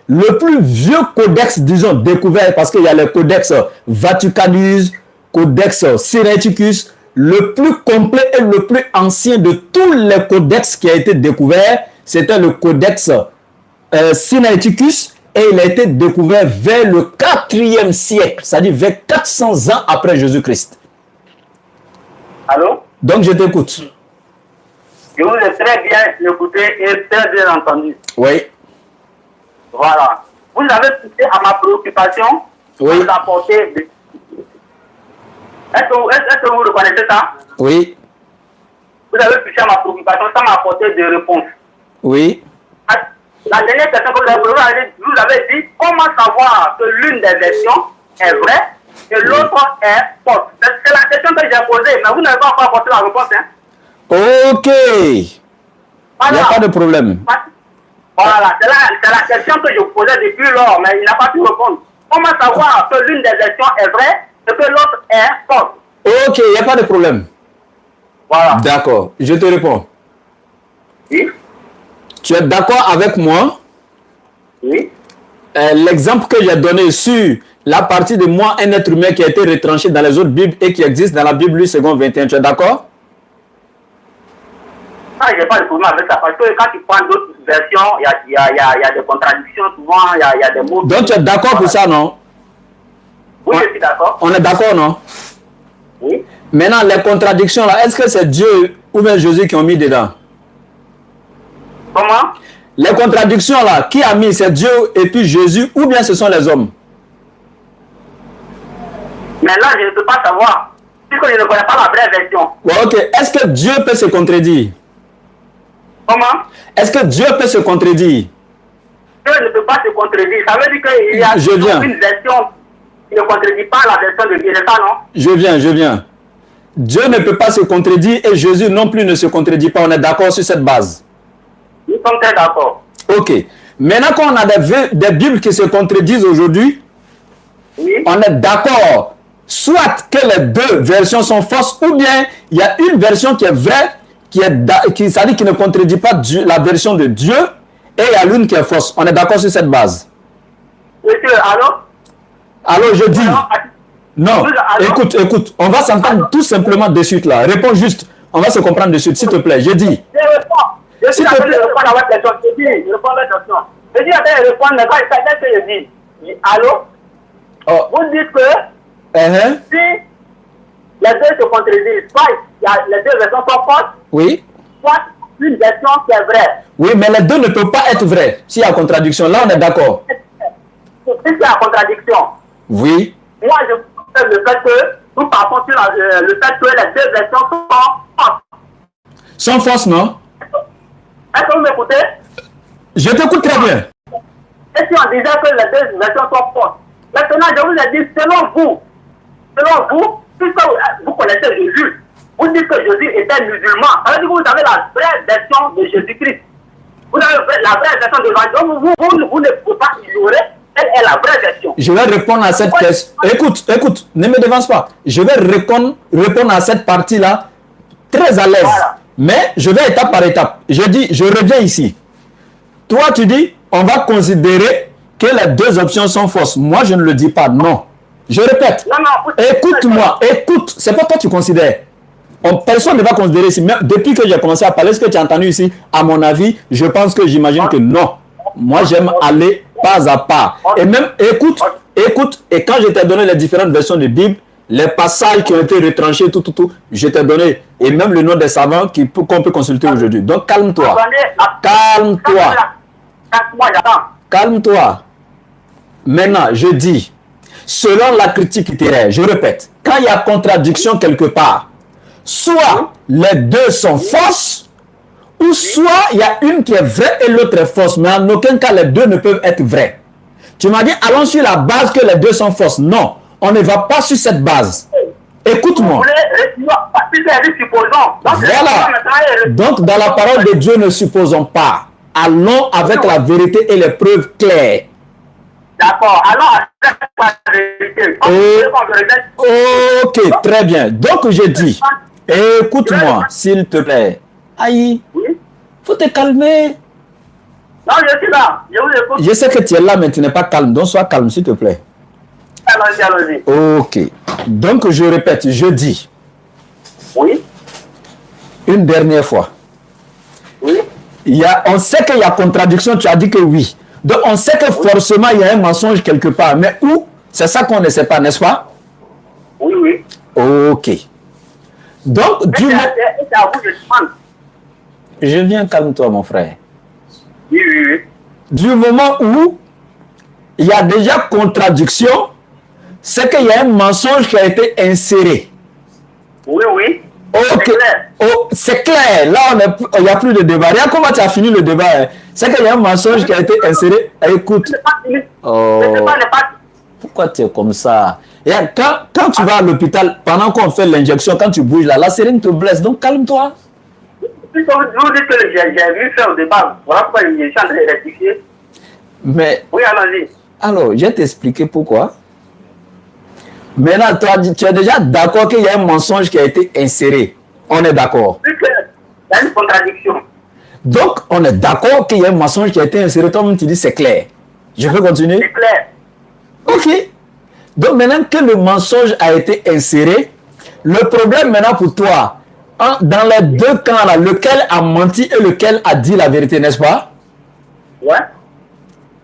le plus vieux codex, disons, découvert, parce qu'il y a le codex Vaticanus, codex Sinaiticus, le plus complet et le plus ancien de tous les codex qui a été découvert, c'était le codex Sinaiticus, et il a été découvert vers le 4e siècle, c'est-à-dire vers 400 ans après Jésus-Christ. Allô? Donc je t'écoute. Je vous ai très bien écouté et très bien entendu. Oui. Voilà. Vous avez touché à ma préoccupation. Oui. Vous apportez des... Est-ce que vous reconnaissez ça? Oui. Vous avez touché à ma préoccupation, ça m'a apporté des réponses. Oui. La dernière question que vous avez dit, comment savoir que l'une des versions est vraie et l'autre est fausse? C'est la question que j'ai posée, mais vous n'avez pas encore apporté la réponse. Hein? Ok. Il n'y a pas de problème. Voilà, c'est la question que je posais depuis lors, mais il n'a pas pu répondre. Comment savoir que l'une des versions est vraie et que l'autre est fausse? Ok, il n'y a pas de problème. Voilà. D'accord, je te réponds. Oui. Tu es d'accord avec moi? Oui. l'exemple que j'ai donné sur la partie de moi, un être humain qui a été retranché dans les autres Bibles et qui existe dans la Bible 8 secondes 21, tu es d'accord? Ah, je n'ai pas de problème avec ça, parce que quand tu prends d'autres versions, il y a des contradictions, souvent, il y a des mots. Donc tu es d'accord pour ça, non? Oui, je suis d'accord. On est d'accord, non? Oui. Maintenant, les contradictions, là, est-ce que c'est Dieu ou bien Jésus qui ont mis dedans? Comment? Les contradictions, là, qui a mis? C'est Dieu et puis Jésus ou bien ce sont les hommes? Mais là, je ne peux pas savoir, puisque je ne connais pas la vraie version. Ouais, ok. Est-ce que Dieu peut se contredire? Comment? Est-ce que Dieu peut se contredire? Dieu ne peut pas se contredire. Ça veut dire qu'il y a une version qui ne contredit pas la version de Dieu, c'est ça, non? Je viens. Dieu ne peut pas se contredire et Jésus non plus ne se contredit pas. On est d'accord sur cette base? Nous sommes très d'accord. Ok. Maintenant qu'on a des Bibles qui se contredisent aujourd'hui, Oui. on est d'accord. Soit que les deux versions sont fausses, ou bien il y a une version qui est vraie, qui ne contredit pas la version de Dieu, et il y a l'une qui est fausse. On est d'accord sur cette base? Monsieur, alors? Alors je dis... Alors, Non, écoute, on va s'entendre tout simplement de suite là. Réponds juste, on va se comprendre de suite, s'il te plaît. Je dis... Je réponds. Je suis en train de répondre à votre question. Je réponds à votre question. Je dis en train de répondre, mais quand je dis, allô? Oh. Vous dites que si les deux se contredisent, soit les deux versions sont fausses, Oui. soit une version qui est vraie. Oui, mais les deux ne peuvent pas être vrais. S'il y a contradiction, là on est d'accord. Si c'est la contradiction, Oui. moi je pense le fait que nous partons sur le fait que les deux versions sont fausses. Sans force, non? Est-ce que vous m'écoutez? Je t'écoute très bien. Et si on disait que les deux versions sont fausses? Maintenant, je vous ai dit, selon vous, puisque vous connaissez Jésus, vous dites que Jésus était musulman. Ça veut dire que vous avez la vraie version de Jésus-Christ. Vous avez la vraie version de l'évangile. Vous ne pouvez pas ignorer. Elle est la vraie version. Je vais répondre à cette question. Écoute, ne me devance pas. Je vais répondre à cette partie-là très à l'aise. Voilà. Mais je vais étape par étape. Je dis, je reviens ici. Toi, tu dis, on va considérer que les deux options sont fausses. Moi, je ne le dis pas, non. Je répète. Écoute-moi, écoute. C'est pas toi qui considères. Personne ne va considérer ici. Même depuis que j'ai commencé à parler, ce que tu as entendu ici, à mon avis, je pense que j'imagine que non. Moi, j'aime aller pas à pas. Et même, écoute. Et quand je t'ai donné les différentes versions de Bible, les passages qui ont été retranchés, tout, je t'ai donné. Et même le nom des savants qu'on peut consulter aujourd'hui. Donc, calme-toi. Calme-toi. Calme-toi. Maintenant, je dis, selon la critique littéraire, je répète, quand il y a contradiction quelque part, soit les deux sont fausses, ou soit il y a une qui est vraie et l'autre est fausse. Mais en aucun cas, les deux ne peuvent être vrais. Tu m'as dit, allons sur la base que les deux sont fausses. Non, on ne va pas sur cette base. Écoute-moi. Voilà. Donc, dans la parole de Dieu, ne supposons pas. Allons avec la vérité et les preuves claires. D'accord. Alors, avec la vérité. Ok, très bien. Donc, je dis, écoute-moi, s'il te plaît. Aïe, faut te calmer. Non, je suis là. Je vous écoute. Je sais que tu es là, mais tu n'es pas calme. Donc, sois calme, s'il te plaît. Allons-y. Ok. Donc, je répète, je dis. Oui. Une dernière fois. Oui. On sait qu'il y a contradiction, tu as dit que oui. Donc, on sait que forcément, il y a un mensonge quelque part. Mais où? C'est ça qu'on ne sait pas, n'est-ce pas? Oui. Ok. Donc, je viens, calme-toi, mon frère. Oui. Du moment où il y a déjà contradiction, c'est qu'il y a un mensonge qui a été inséré. Oui. Ok. C'est clair. Là, il n'y a plus de débat. Regarde comment tu as fini le débat. Hein. C'est qu'il y a un mensonge qui a été inséré. Écoute. Pourquoi tu es comme ça? Et quand tu vas à l'hôpital, pendant qu'on fait l'injection, quand tu bouges là, la seringue te blesse. Donc, calme-toi. Puisque vous dites que j'ai vu faire au débat, voilà pourquoi je suis en train de rectifier. Mais. Oui, allons-y. Alors, je vais t'expliquer pourquoi. Maintenant, toi, tu es déjà d'accord qu'il y a un mensonge qui a été inséré. On est d'accord. Il y a une contradiction. Donc, on est d'accord qu'il y a un mensonge qui a été inséré. Toi-même, tu dis c'est clair. Je peux continuer? C'est clair. Ok. Donc maintenant que le mensonge a été inséré, le problème maintenant pour toi, dans les deux camps là, lequel a menti et lequel a dit la vérité, n'est-ce pas? Ouais.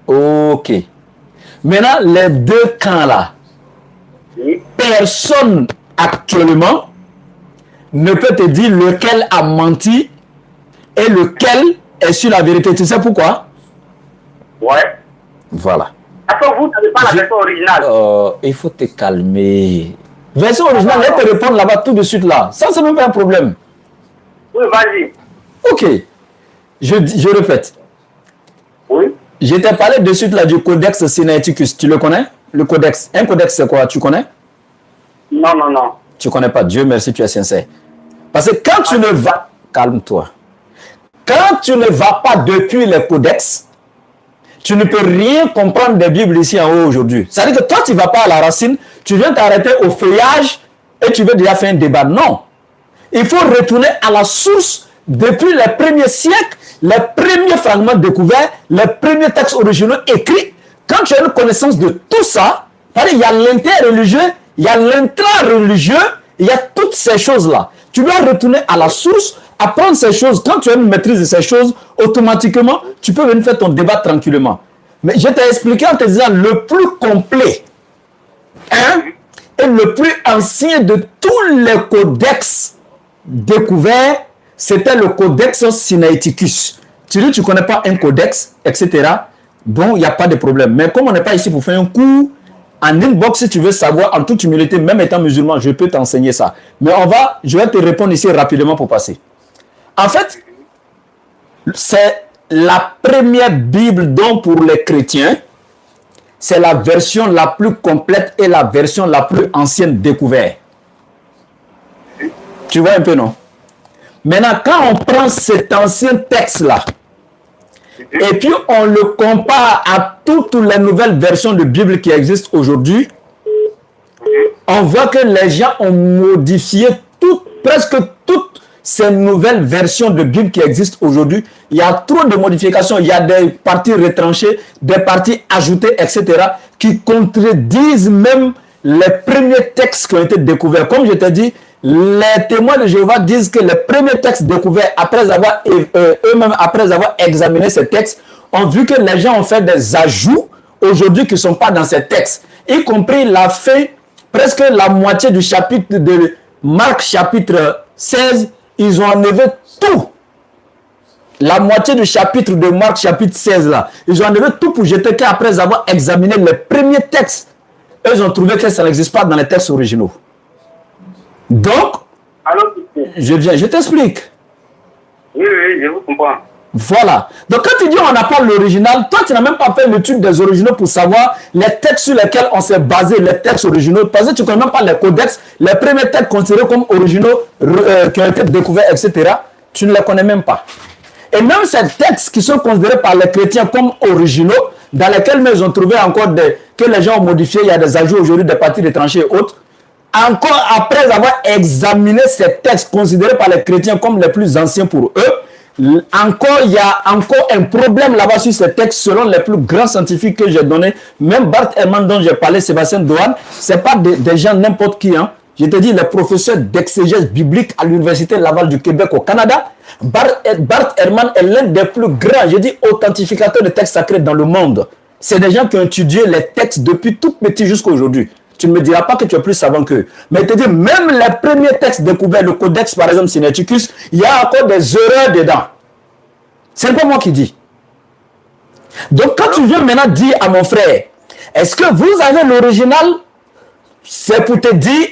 Ok. Maintenant, les deux camps là, Oui. personne actuellement ne peut te dire lequel a menti et lequel est sur la vérité. Tu sais pourquoi? Ouais. Voilà. Parce que vous n'avez pas la version originale. Il faut te calmer. Version originale, elle te répondre là-bas tout de suite là. Ça, c'est même pas un problème. Oui, vas-y. Ok. Je répète. Oui. Je t'ai parlé de suite là du codex Sinaiticus. Tu le connais? Le codex. Un codex, c'est quoi? Tu connais? Non, non, non. Tu connais pas. Dieu merci, tu es sincère. Parce que quand tu ne vas... Calme-toi. Quand tu ne vas pas depuis les codex, tu ne peux rien comprendre des Bibles ici en haut aujourd'hui. C'est-à-dire que toi, tu ne vas pas à la racine, tu viens t'arrêter au feuillage et tu veux déjà faire un débat. Non. Il faut retourner à la source depuis les premiers siècles, les premiers fragments découverts, les premiers textes originaux écrits. Quand tu as une connaissance de tout ça, il y a l'interreligieux, il y a l'intra-religieux, il y a toutes ces choses-là. Tu dois retourner à la source, apprendre ces choses. Quand tu as une maîtrise de ces choses, automatiquement, tu peux venir faire ton débat tranquillement. Mais je t'ai expliqué en te disant le plus complet et le plus ancien de tous les codex découverts, c'était le codex Sinaiticus. Tu dis tu ne connais pas un codex, etc. Bon, il n'y a pas de problème. Mais comme on n'est pas ici pour faire un cours, en inbox, si tu veux savoir, en toute humilité, même étant musulman, je peux t'enseigner ça. Mais je vais te répondre ici rapidement pour passer. En fait, c'est la première Bible dont pour les chrétiens, c'est la version la plus complète et la version la plus ancienne découverte. Tu vois un peu, non? Maintenant, quand on prend cet ancien texte-là, et puis on le compare à toutes les nouvelles versions de Bible qui existent aujourd'hui, on voit que les gens ont modifié presque toutes ces nouvelles versions de Bible qui existent aujourd'hui. Il y a trop de modifications, il y a des parties retranchées, des parties ajoutées, etc., qui contredisent même les premiers textes qui ont été découverts. Comme je t'ai dit, les témoins de Jéhovah disent que les premiers textes découverts, eux-mêmes, après avoir examiné ces textes, ont vu que les gens ont fait des ajouts aujourd'hui qui ne sont pas dans ces textes. Y compris la fin, presque la moitié du chapitre de Marc chapitre 16, ils ont enlevé tout. La moitié du chapitre de Marc chapitre 16 là, ils ont enlevé tout pour jeter qu'après avoir examiné les premiers textes, eux ont trouvé que ça n'existe pas dans les textes originaux. Donc, je t'explique. Oui, je vous comprends. Voilà. Donc, quand tu dis on n'a pas l'original, toi, tu n'as même pas fait l'étude des originaux pour savoir les textes sur lesquels on s'est basé, les textes originaux, parce que tu ne connais même pas les codex, les premiers textes considérés comme originaux qui ont été découverts, etc. Tu ne les connais même pas. Et même ces textes qui sont considérés par les chrétiens comme originaux, dans lesquels ils ont trouvé encore que les gens ont modifié, il y a des ajouts aujourd'hui, des parties retranchées et autres, encore après avoir examiné ces textes considérés par les chrétiens comme les plus anciens pour eux, encore il y a encore un problème là-bas sur ces textes selon les plus grands scientifiques que j'ai donnés. Même Bart Ehrman dont j'ai parlé, Sébastien Dohan, ce n'est pas des gens n'importe qui. Hein. Je te dis, les professeurs d'exégèse biblique à l'Université Laval du Québec au Canada, Bart Ehrman est l'un des plus grands, je dis, authentificateurs de textes sacrés dans le monde. C'est des gens qui ont étudié les textes depuis tout petit jusqu'à aujourd'hui. Tu ne me diras pas que tu es plus savant qu'eux. Mais je te dis, même les premiers textes découverts, le codex par exemple Sinaiticus, il y a encore des erreurs dedans. Ce n'est pas moi qui dis. Donc quand tu viens maintenant dire à mon frère, est-ce que vous avez l'original? C'est pour te dire,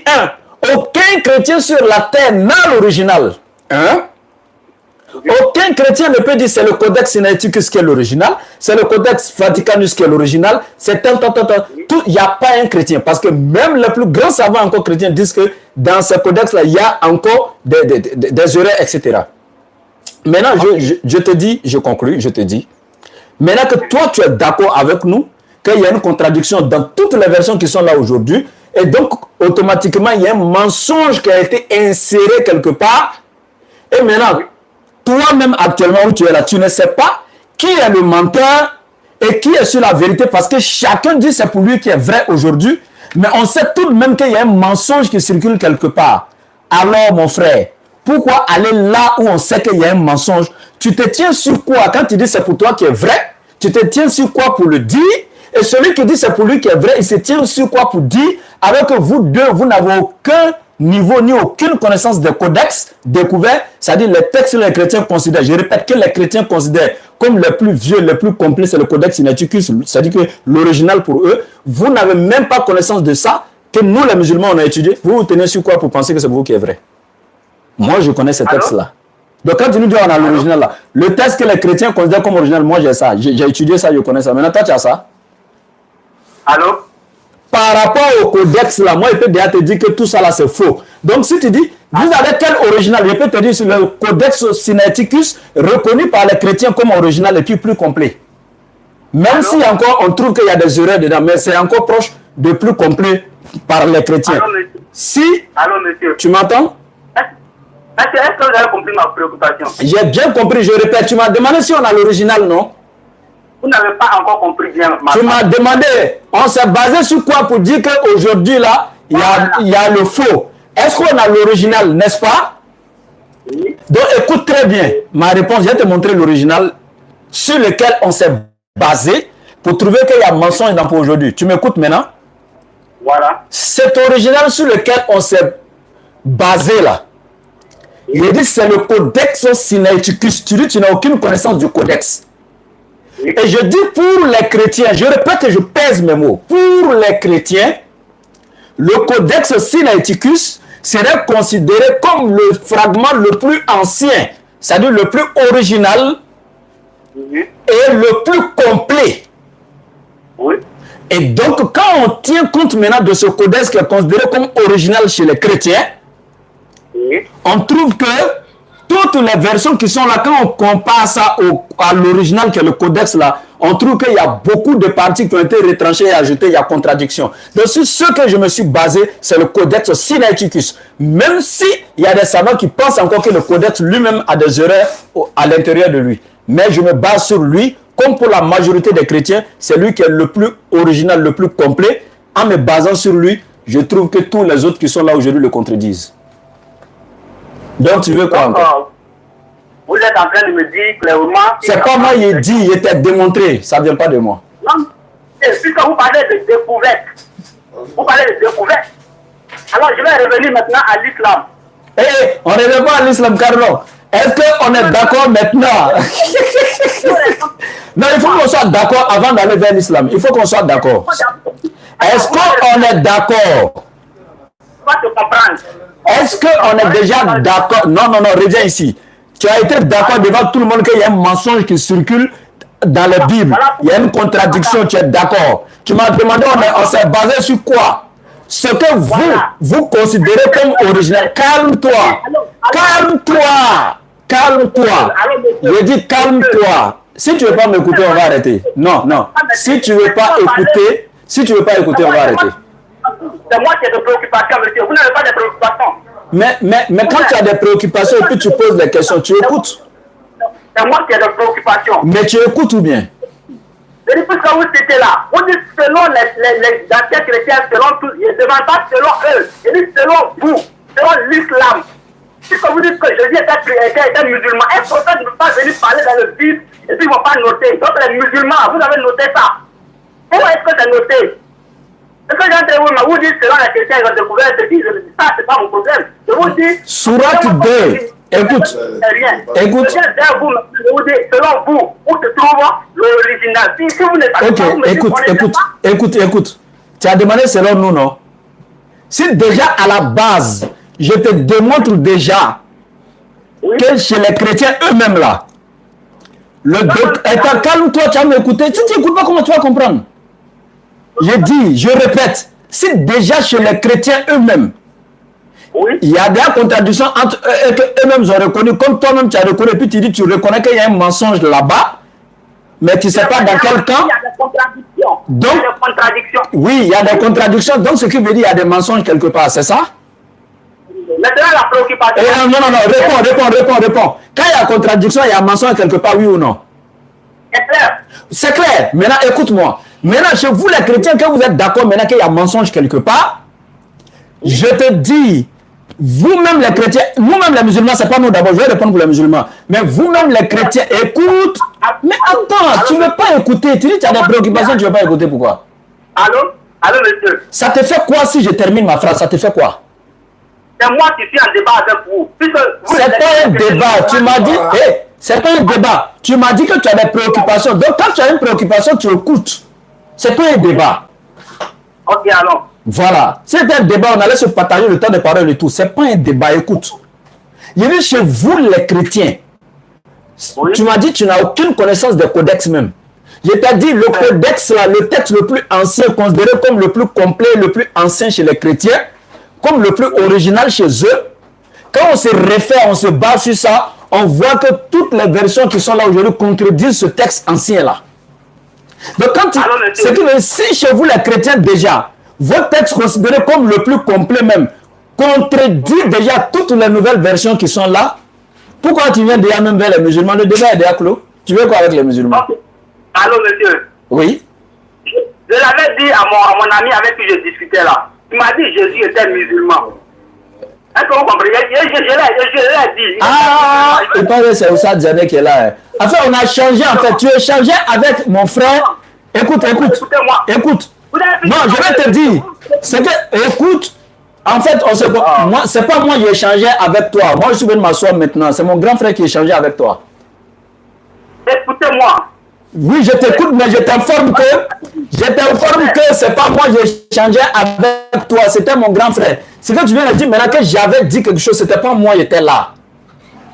aucun chrétien sur la terre n'a l'original. Aucun chrétien ne peut dire c'est le codex Sinaiticus qui est l'original, c'est le codex Vaticanus qui est l'original, c'est il n'y a pas un chrétien. Parce que même les plus grands savants encore chrétiens disent que dans ce codex-là, il y a encore des erreurs, etc. Maintenant, je te dis, je conclus, je te dis, maintenant que toi, tu es d'accord avec nous, qu'il y a une contradiction dans toutes les versions qui sont là aujourd'hui, et donc, automatiquement, il y a un mensonge qui a été inséré quelque part, et maintenant, toi-même actuellement où tu es là, tu ne sais pas qui est le menteur et qui est sur la vérité, parce que chacun dit c'est pour lui qui est vrai aujourd'hui, mais on sait tout de même qu'il y a un mensonge qui circule quelque part. Alors mon frère, pourquoi aller là où on sait qu'il y a un mensonge? Tu te tiens sur quoi? Quand tu dis c'est pour toi qui est vrai, tu te tiens sur quoi pour le dire? Et celui qui dit c'est pour lui qui est vrai, il se tient sur quoi pour dire? Alors que vous deux, vous n'avez aucun niveau ni aucune connaissance des codex découverts, c'est-à-dire les textes que les chrétiens considèrent. Je répète, que les chrétiens considèrent comme le plus vieux, le plus complet, c'est le codex Sinaiticus, c'est-à-dire que l'original pour eux. Vous n'avez même pas connaissance de ça, que nous les musulmans on a étudié. Vous vous tenez sur quoi pour penser que c'est vous qui est vrai? Moi je connais ces textes-là. Donc quand tu nous dis on a l'original là, le texte que les chrétiens considèrent comme original, moi j'ai ça, j'ai étudié ça, je connais ça. Maintenant toi tu as ça? Allô? Par rapport au codex là, moi je peux déjà te dire que tout ça là c'est faux. Donc si tu dis, vous avez quel original? Je peux te dire sur le codex Sinaiticus reconnu par les chrétiens comme original et puis plus complet. Même si encore on trouve qu'il y a des erreurs dedans, mais c'est encore proche de plus complet par les chrétiens. Allô, monsieur. Si, Allô, monsieur. tu m'entends? Est-ce que vous avez compris ma préoccupation? J'ai bien compris, je répète, tu m'as demandé si on a l'original, non? Vous n'avez pas encore compris bien ma Tu m'as demandé, on s'est basé sur quoi pour dire qu'aujourd'hui là, il y a le faux. Est-ce qu'on a l'original, n'est-ce pas? Oui. Donc écoute très bien ma réponse, je vais te montrer l'original sur lequel on s'est basé pour trouver qu'il y a mensonge dans pour aujourd'hui. Tu m'écoutes maintenant? Voilà. Cet original sur lequel on s'est basé là, il dit c'est le codex Sinaiticus. Tu dis tu n'as aucune connaissance du codex. Et je dis pour les chrétiens, je répète et je pèse mes mots, pour les chrétiens, le codex Sinaiticus serait considéré comme le fragment le plus ancien, c'est-à-dire le plus original et le plus complet. Oui. Et donc, quand on tient compte maintenant de ce codex qui est considéré comme original chez les chrétiens, Oui. on trouve que toutes les versions qui sont là, quand on compare ça à l'original qui est le codex là, on trouve qu'il y a beaucoup de parties qui ont été retranchées et ajoutées, il y a contradiction. Donc sur ce que je me suis basé, c'est le codex Sinaiticus. Même si il y a des savants qui pensent encore que le codex lui-même a des erreurs à l'intérieur de lui. Mais je me base sur lui, comme pour la majorité des chrétiens, c'est lui qui est le plus original, le plus complet. En me basant sur lui, je trouve que tous les autres qui sont là aujourd'hui le contredisent. Donc tu veux quoi encore? Vous êtes en train de me dire clairement... C'est pas moi qui ai dit, il était démontré, ça ne vient pas de moi. Non, puisque vous parlez de découverte, vous parlez de découverte. Alors je vais revenir maintenant à l'islam. Eh, on ne revient pas à l'islam, Carlo. Est-ce qu'on est d'accord maintenant? Non, il faut qu'on soit d'accord avant d'aller vers l'islam. Il faut qu'on soit d'accord. Est-ce qu'on est d'accord? Pas te comprendre. Est-ce qu'on est déjà d'accord? Non, non, non, reviens ici. Tu as été d'accord devant tout le monde qu'il y a un mensonge qui circule dans la Bible. Il y a une contradiction, tu es d'accord. Tu m'as demandé, on s'est basé sur quoi? Ce que vous considérez comme original. Calme-toi. Calme-toi. Calme-toi. Je dis calme-toi. Si tu ne veux pas m'écouter, on va arrêter. Non, non. Si tu ne veux pas écouter, on va arrêter. C'est moi qui ai des préoccupations, monsieur. Vous n'avez pas de préoccupations. Mais quand tu as des préoccupations et puis tu poses des questions, tu écoutes. C'est moi qui ai des préoccupations. Mais tu écoutes ou bien? Et depuis que vous étiez là, vous dites selon les anciens chrétiens, selon tous, je ne demande pas selon eux, je dis selon vous, selon l'islam. Puisque vous dites que Jésus était musulman, un prophète ne peut pas venir parler dans le Bible et puis ils ne vont pas noter. Donc les musulmans, vous avez noté ça. Pourquoi est-ce que c'est noté? Est-ce que j'entre vous, vous dites selon les chrétiens, ils ont découvert ce qui, ça, c'est pas mon problème. Je vous dis. Sourate 2. Écoute. Écoute. Je vous dis, selon vous, où se trouve l'original. Si vous n'êtes pas écoute. Tu as demandé selon nous, non? Si déjà à la base, je te démontre déjà que chez les chrétiens eux-mêmes là, calme-toi, tu vas m'écouter. Si tu n'écoutes pas, comment tu vas comprendre? Je répète, si déjà chez les chrétiens eux-mêmes, il y a des contradictions entre eux et qu'eux-mêmes ont reconnu, comme toi-même tu as reconnu, et puis tu dis tu reconnais qu'il y a un mensonge là-bas, mais tu ne sais pas dans quel camp. Il y a des contradictions. Donc, il y a des contradictions. Oui, il y a des contradictions, donc ce qui veut dire qu'il y a des mensonges quelque part, c'est ça? Maintenant la préoccupation. Non, réponds. Quand il y a contradiction, il y a mensonge quelque part, oui ou non? C'est clair. C'est clair. maintenant écoute-moi. Maintenant, chez vous les chrétiens, que vous êtes d'accord maintenant qu'il y a mensonge quelque part, je te dis, vous-même les chrétiens, nous-mêmes les musulmans, c'est pas nous d'abord, je vais répondre pour les musulmans, mais vous-même les chrétiens, écoute. Mais attends, tu ne veux pas écouter, tu dis que tu as des préoccupations, tu ne veux pas écouter, pourquoi? Allô? Allô, monsieur? Ça te fait quoi si je termine ma phrase? Ça te fait quoi? C'est moi qui suis en débat avec vous. C'est pas un débat, tu m'as dit, c'est pas un débat. Tu m'as dit que tu as des préoccupations. Donc quand tu as une préoccupation, tu écoutes. C'est pas un débat. Ok, allons. Voilà. Si c'était un débat, on allait se partager le temps de parole et tout. C'est pas un débat, écoute. Il est chez vous les chrétiens. Oui. Tu m'as dit que tu n'as aucune connaissance des codex même. Je t'ai dit le codex là, le texte le plus ancien, considéré comme le plus complet, le plus ancien chez les chrétiens, comme le plus original chez eux. Quand on se réfère, on se base sur ça, on voit que toutes les versions qui sont là aujourd'hui contredisent ce texte ancien là. Donc quand c'est que si chez vous les chrétiens déjà, votre texte considéré comme le plus complet même, contredit déjà toutes les nouvelles versions qui sont là, pourquoi tu viens déjà même vers les musulmans? Le débat est déjà clos. Tu veux quoi avec les musulmans? Allô, monsieur? Oui. Je l'avais dit à mon ami avec qui je discutais là. Il m'a dit que Jésus était musulman. Est-ce que vous comprenez? Je l'ai dit. Ah, il paraît que c'est Oussa Djane qui est là. En fait, on a changé en fait. Tu échangeais avec mon frère. Écoute. Non, je vais te dire. C'est que, écoute, en fait, moi, c'est pas moi qui ai échangé avec toi. Moi, je suis venu m'asseoir maintenant. C'est mon grand frère qui a échangé avec toi. Écoutez-moi. Oui, je t'écoute, mais je t'informe que c'est pas moi qui ai échangé avec toi. C'était mon grand frère. C'est que tu viens de dire maintenant que j'avais dit quelque chose. C'était pas moi qui étais là.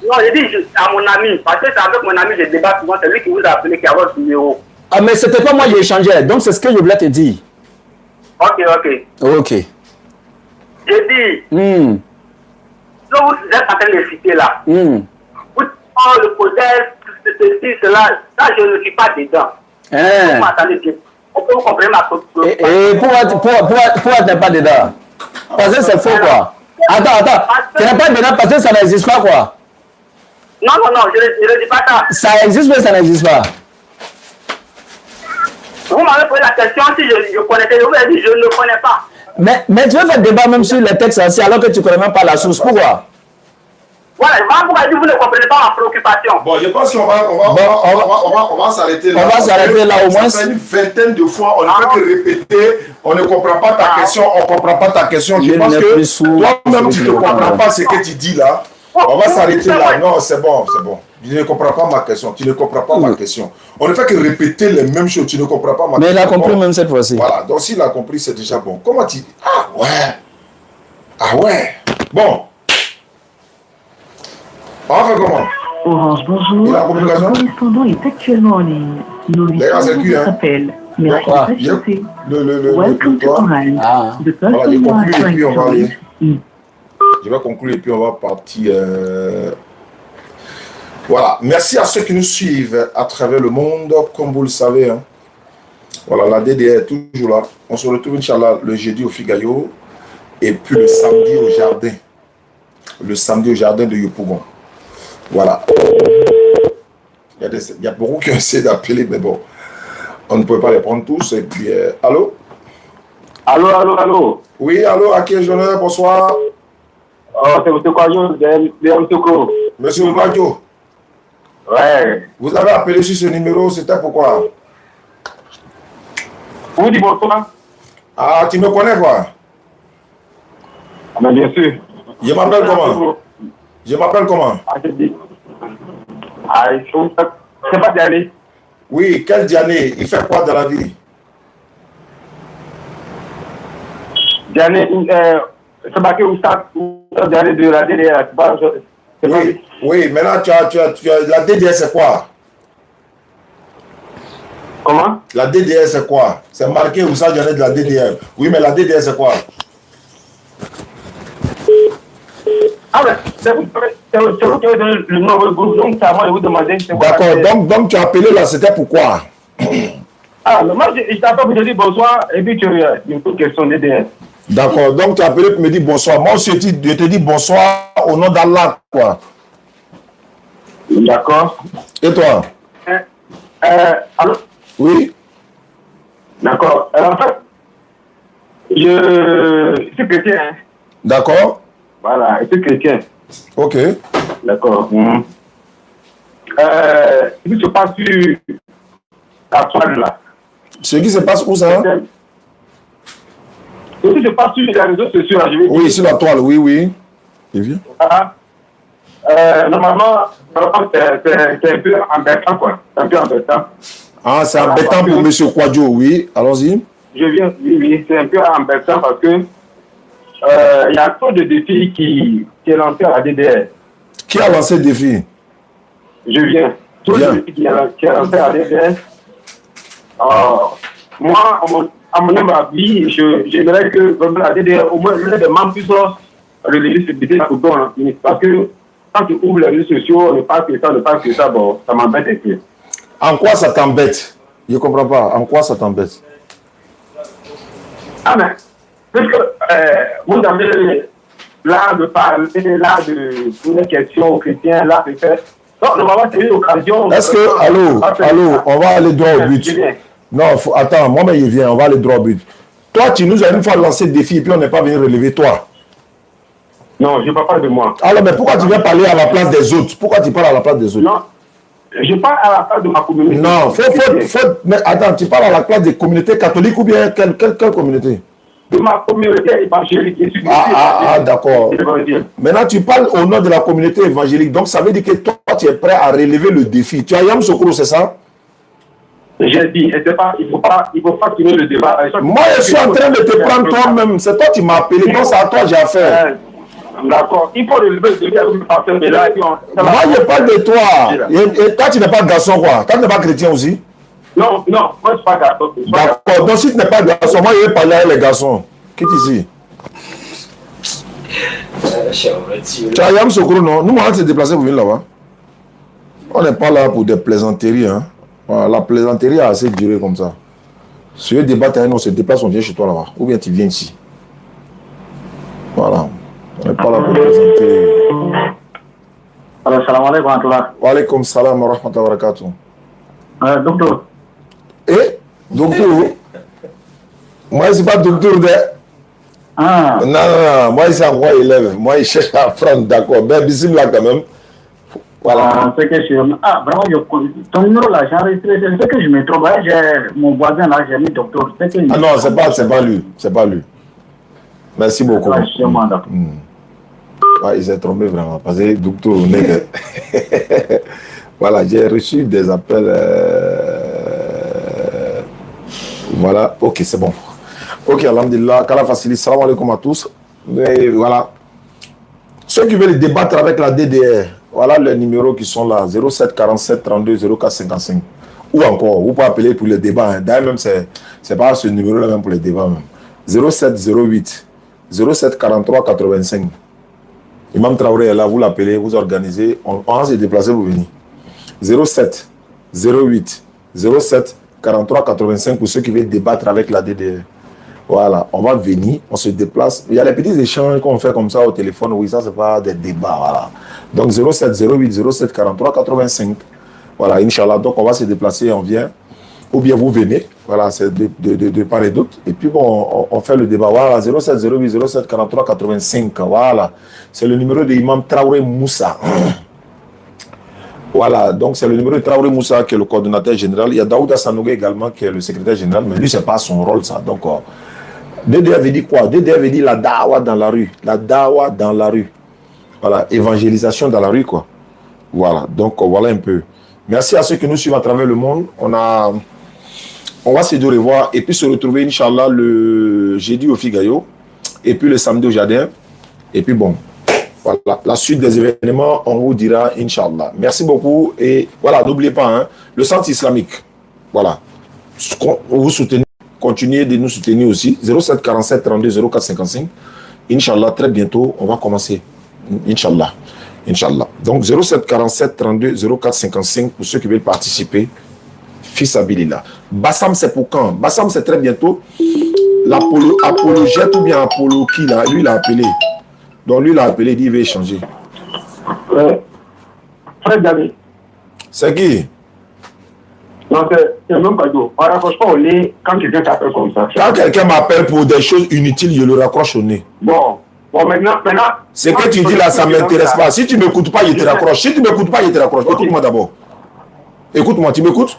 Non, j'ai dit à mon ami. Parce que c'est avec mon ami que je débat souvent. C'est lui qui vous a appelé, qui a votre numéro. Ah, mais c'était pas moi qui ai échangé. Donc, c'est ce que je voulais te dire. Ok. J'ai dit, ce que vous êtes en train de citer là, vous parlez le codex, ceci, cela, ça je ne suis pas dedans. Vous m'entendez bien. Vous comprenez ma question. Et pourquoi tu n'es pas dedans? Parce que c'est faux quoi. Attends. Tu n'es pas dedans parce que ça n'existe pas quoi. Non, je ne dis pas ça. Ça existe mais ça n'existe pas. Vous m'avez posé la question si je connaissais, je vous ai dit je ne connais pas. Mais tu veux faire débat même sur les textes anciens alors que tu ne connais même pas la source. Pourquoi? Voilà, pourquoi vous ne comprenez pas ma préoccupation. Bon, je pense qu'on va s'arrêter là. On va s'arrêter là au moins. Ça fait une vingtaine de fois, on ne fait que répéter, on ne comprend pas ta question, on ne comprend pas ta question. Je pense que toi-même, tu ne comprends pas ce que tu dis là. On va s'arrêter là. Non, c'est bon. Tu ne comprends pas ma question. On ne fait que répéter les mêmes choses. Tu ne comprends pas ma question. Mais il a compris même cette fois-ci. Voilà. Donc s'il a compris, c'est déjà bon. Comment tu... Ah ouais. Bon. On va faire comment? Orange, bonjour. Votre correspondant est actuellement en ligne. Nous lui faisons votre appel. Merci de patienter. Welcome to Orange. The person you are trying to reach is... Je vais conclure et puis on va partir. Voilà. Merci à ceux qui nous suivent à travers le monde. Comme vous le savez, hein. Voilà, la DDR est toujours là. On se retrouve, Inch'Allah, le jeudi au Figayo et puis le samedi au jardin. Le samedi au jardin de Yopougon. Voilà. Il y a beaucoup qui ont essayé d'appeler, mais bon, on ne peut pas les prendre tous. Et puis, allô? Allô? Oui, allô, à qui est l'honneur? Bonsoir. Oh, c'est M. Kwadio de Mtoko. Monsieur Kwadio. Ouais. Vous avez appelé sur ce numéro, c'était pourquoi? Vous dites bonsoir? Ah, tu me connais quoi? Ah, mais bien sûr. Je m'appelle comment? Ah, je dis. Ah, c'est pas Diané. Oui, quel Diané? Il fait quoi dans la vie? Diané, c'est marqué où ça? Diané de la DDR. Oui, maintenant tu as la DDR, c'est quoi? Comment? La DDR, c'est quoi? C'est marqué où ça, Diané de la DDR. Oui, mais la DDR, c'est quoi? Ah, mais c'est vous qui avez donné le nom de votre groupe, donc c'est à moi de vous demander. D'accord, donc tu as appelé là, c'était pourquoi? Ah, mais moi, je t'appelle pour te dire bonsoir, et puis tu as une autre question DDR. D'accord, donc tu as appelé pour me dire bonsoir. Moi aussi, je te dis bonsoir au nom d'Allah, quoi. D'accord. Et toi? Allô? Oui. D'accord. En fait, je suis chrétien. Hein. D'accord. Voilà, je suis chrétien. Ok. D'accord. Ce qui se passe sur la toile là. Ce qui se passe où ça? Ce qui se passe sur les réseaux sociaux là, je vais dire. Oui, sur la toile, oui, oui. Et viens. Normalement, c'est un peu embêtant, quoi. C'est un peu embêtant. Ah, c'est embêtant pour M. Kwadjo, oui. Allons-y. Je viens, oui, c'est un peu embêtant parce que il y a trop de défis qui est lancé à la DDR. Qui a lancé le défi? Je viens. Trop de défis qui est lancé à la DDR. Moi, à mon avis, j'aimerais que la DDR, au moins, des membres puissent relever ce défi pour qu'on en finisse. Parce que quand tu ouvres les réseaux sociaux, on ne parle que ça, bon, ça m'embête un peu. En quoi ça t'embête? Je ne comprends pas. En quoi ça t'embête? Ah, mais, parce que vous avez là de parler, là de poser des questions aux chrétiens, là, c'est fait. Donc, normalement, c'est une occasion. Est-ce que, allô, on va aller droit au but. Non, attends, moi-même, il vient, on va aller droit au but. Toi, tu nous as une fois lancé le défi et puis on n'est pas venu relever toi. Non, je ne parle pas de moi. Alors, mais pourquoi tu viens parler à la place des autres? Pourquoi tu parles à la place des autres? Non, je parle à la place de ma communauté. Non, mais attends, tu parles à la place des communautés catholiques ou bien quelle communauté? De ma communauté évangélique. D'accord. Maintenant, tu parles au nom de la communauté évangélique. Donc, ça veut dire que toi, tu es prêt à relever le défi. Tu as Yam Sokoro, c'est ça? J'ai dit, il ne faut pas finir le débat. Moi, je suis en train de te prendre toi-même. C'est toi qui m'as appelé. Donc, c'est à toi que j'ai affaire. D'accord. Il faut relever le défi avec partenaire. Moi, je parle de toi. Et toi, tu n'es pas garçon, quoi. Toi, tu n'es pas chrétien aussi? Non, moi, je ne suis pas garçon. D'accord. Donc, si tu n'es pas garçon, moi, je vais parler avec les garçons. Quitte ici. Tu as Yam Sokoro, non? Nous, on va se déplacer pour venir là-bas. On n'est pas là pour des plaisanteries, hein. Voilà, la plaisanterie a assez duré comme ça. Si tu débat, on se déplace, on vient chez toi là-bas. Ou bien tu viens ici. Voilà. On n'est pas là pour plaisanter. Alors, salam alaikum. Wa alaikum salam wa rahmatullahi wa barakatuh. Docteur. Eh? Docteur? Moi, je ne suis pas docteur de... Ah. Non. Moi, c'est encore élève. Moi, je cherche à apprendre, d'accord. Mais bisous là quand même. Voilà. C'est que vraiment, ton numéro là, j'ai enregistré. C'est que je me trompe. Mon voisin là, j'ai mis docteur. Ah non, c'est pas lui. C'est pas lui. Merci beaucoup. Ouais, il s'est trompé vraiment. Parce que docteur, on est... Voilà, j'ai reçu des appels. Voilà, ok, c'est bon. Ok, alhamdulillah, Kala Fassili, salam alaikum à tous. Mais voilà. Ceux qui veulent débattre avec la DDR, voilà les numéros qui sont là, 07 47 32 04 55. Ou encore, vous pouvez appeler pour le débat. Hein. D'ailleurs, même, c'est pas ce numéro-là même pour les débats. Même. 07 08 07 43 85. Imam Traoré est là, vous l'appelez, vous organisez. On va se déplacer pour venir. 07 08 07 43 85 pour ceux qui veulent débattre avec la DDR. Voilà, on va venir, on se déplace. Il y a des petits échanges qu'on fait comme ça au téléphone. Oui, ça, c'est pas des débats. Voilà. Donc, 07 08 07 43 85. Voilà, Inch'Allah. Donc, on va se déplacer, on vient. Ou bien vous venez. Voilà, c'est de part et d'autre. Et puis, bon, on fait le débat. Voilà, 07 08 07 43 85. Voilà. C'est le numéro de Imam Traoré Moussa. Voilà, donc c'est le numéro de Traoré Moussa qui est le coordonnateur général. Il y a Daouda Sanougé également qui est le secrétaire général, mais lui, ce n'est pas son rôle, ça. Donc, DD avait dit quoi? DD avait dit la dawa dans la rue. La dawa dans la rue. Voilà, évangélisation dans la rue, quoi. Voilà, donc voilà un peu. Merci à ceux qui nous suivent à travers le monde. On va se revoir et puis se retrouver, Inch'Allah, le jeudi au Figayo et puis le samedi au Jardin. Et puis bon, voilà, la suite des événements, on vous dira, Inch'Allah. Merci beaucoup et voilà, n'oubliez pas, hein, le centre islamique, voilà, vous soutenez, continuez de nous soutenir aussi, 07 47 32 04 55. Inch'Allah, très bientôt, on va commencer, Inch'Allah. Inch'Allah. Donc 07 47 32 04 55 pour ceux qui veulent participer. Fils Abilillah. Bassam, c'est pour quand? Bassam, c'est très bientôt. L'apologète ou bien Apollo qui là, lui, il a appelé. Donc lui, il a appelé, il dit il va échanger. Frère Gabi. C'est qui? Non, c'est le même cadeau. On ne raccroche pas au nez quand quelqu'un t'appelle comme ça. Quand quelqu'un m'appelle pour des choses inutiles, je le raccroche au nez. Bon, maintenant. Ce que tu dis là, ça ne m'intéresse pas. Si tu ne m'écoutes pas, je te raccroche. Si tu ne m'écoutes pas, je te raccroche. Écoute-moi d'abord. Écoute-moi, tu m'écoutes?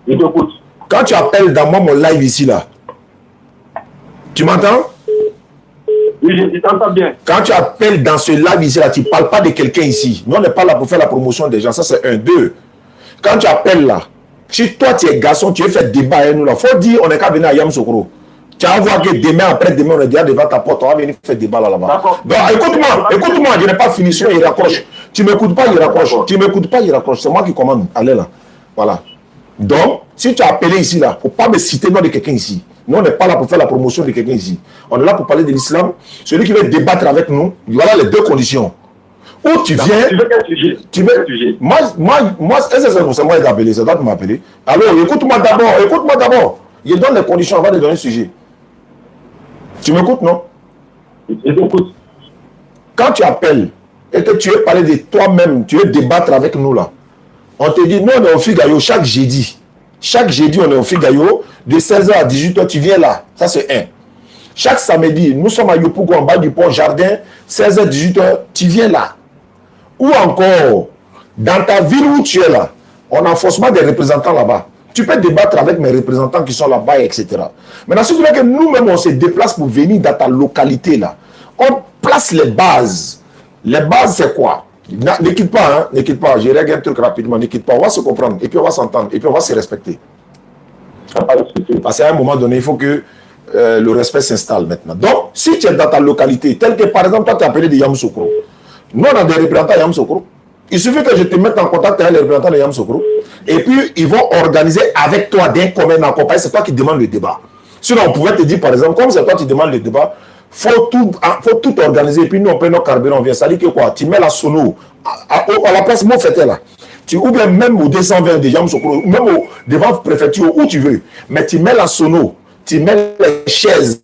Je t'écoute. Quand tu appelles dans mon live ici là, tu m'entends? Oui, je t'entends bien. Quand tu appelles dans ce live ici là, tu ne parles pas de quelqu'un ici. Nous, on n'est pas là pour faire la promotion des gens. Ça, c'est un, deux. Quand tu appelles là, si toi tu es garçon, tu veux faire débat avec nous là, faut dire on n'est qu'à venir à Yamoussoukro. Tu vas voir que demain, après-demain, on est déjà devant ta porte, on va venir faire débat là-bas. Donc écoute-moi, je n'ai pas fini, sinon il raccroche. Tu ne m'écoutes pas, il raccroche. Tu ne m'écoutes pas, il raccroche. C'est moi qui commande. Allez là. Voilà. Donc, si tu as appelé ici là, il ne faut pas me citer le nom de quelqu'un ici. Nous, on n'est pas là pour faire la promotion de quelqu'un ici. On est là pour parler de l'islam. Celui qui veut débattre avec nous, voilà les deux conditions. Ou tu viens. Tu veux quel sujet? Tu veux. Moi, c'est moi qui ai appelé, c'est toi qui m'as appelé. Alors, écoute-moi d'abord. Je donne les conditions avant de donner le sujet. Tu m'écoutes, non? Je t'écoute. Quand tu appelles et que tu veux parler de toi-même, tu veux débattre avec nous là, on te dit, nous on est au Figayo chaque jeudi. Chaque jeudi, on est au Figayo, de 16h à 18h, tu viens là. Ça, c'est un. Chaque samedi, nous sommes à Yopougon, en bas du pont Jardin, 16h, 18h, tu viens là. Ou encore, dans ta ville où tu es là, on a forcément des représentants là-bas. Tu peux débattre avec mes représentants qui sont là-bas, etc. Maintenant, si tu veux que nous-mêmes, on se déplace pour venir dans ta localité là, on place les bases. Les bases, c'est quoi? Ne quitte pas, hein, ne quitte pas. Je règle un truc rapidement, ne quitte pas. On va se comprendre, et puis on va s'entendre, et puis on va se respecter. Parce qu'à un moment donné, il faut que le respect s'installe maintenant. Donc, si tu es dans ta localité, tel que par exemple, toi, tu es appelé de Yamoussoukro. Nous, on a des représentants à Yamoussoukro. Il suffit que je te mette en contact avec les représentants de Yamoussoukro. Et puis, ils vont organiser avec toi d'un commun accompagné. C'est toi qui demandes le débat. Sinon, on pourrait te dire, par exemple, comme c'est toi qui demandes le débat, faut tout organiser. Et puis, nous, on paye nos carburants, on vient. Ça dit que quoi? Tu mets la sono à la place Mofeté là. Ou bien même au 220 de Yamoussoukro, même devant la préfecture, où tu veux. Mais tu mets la sono, tu mets les chaises,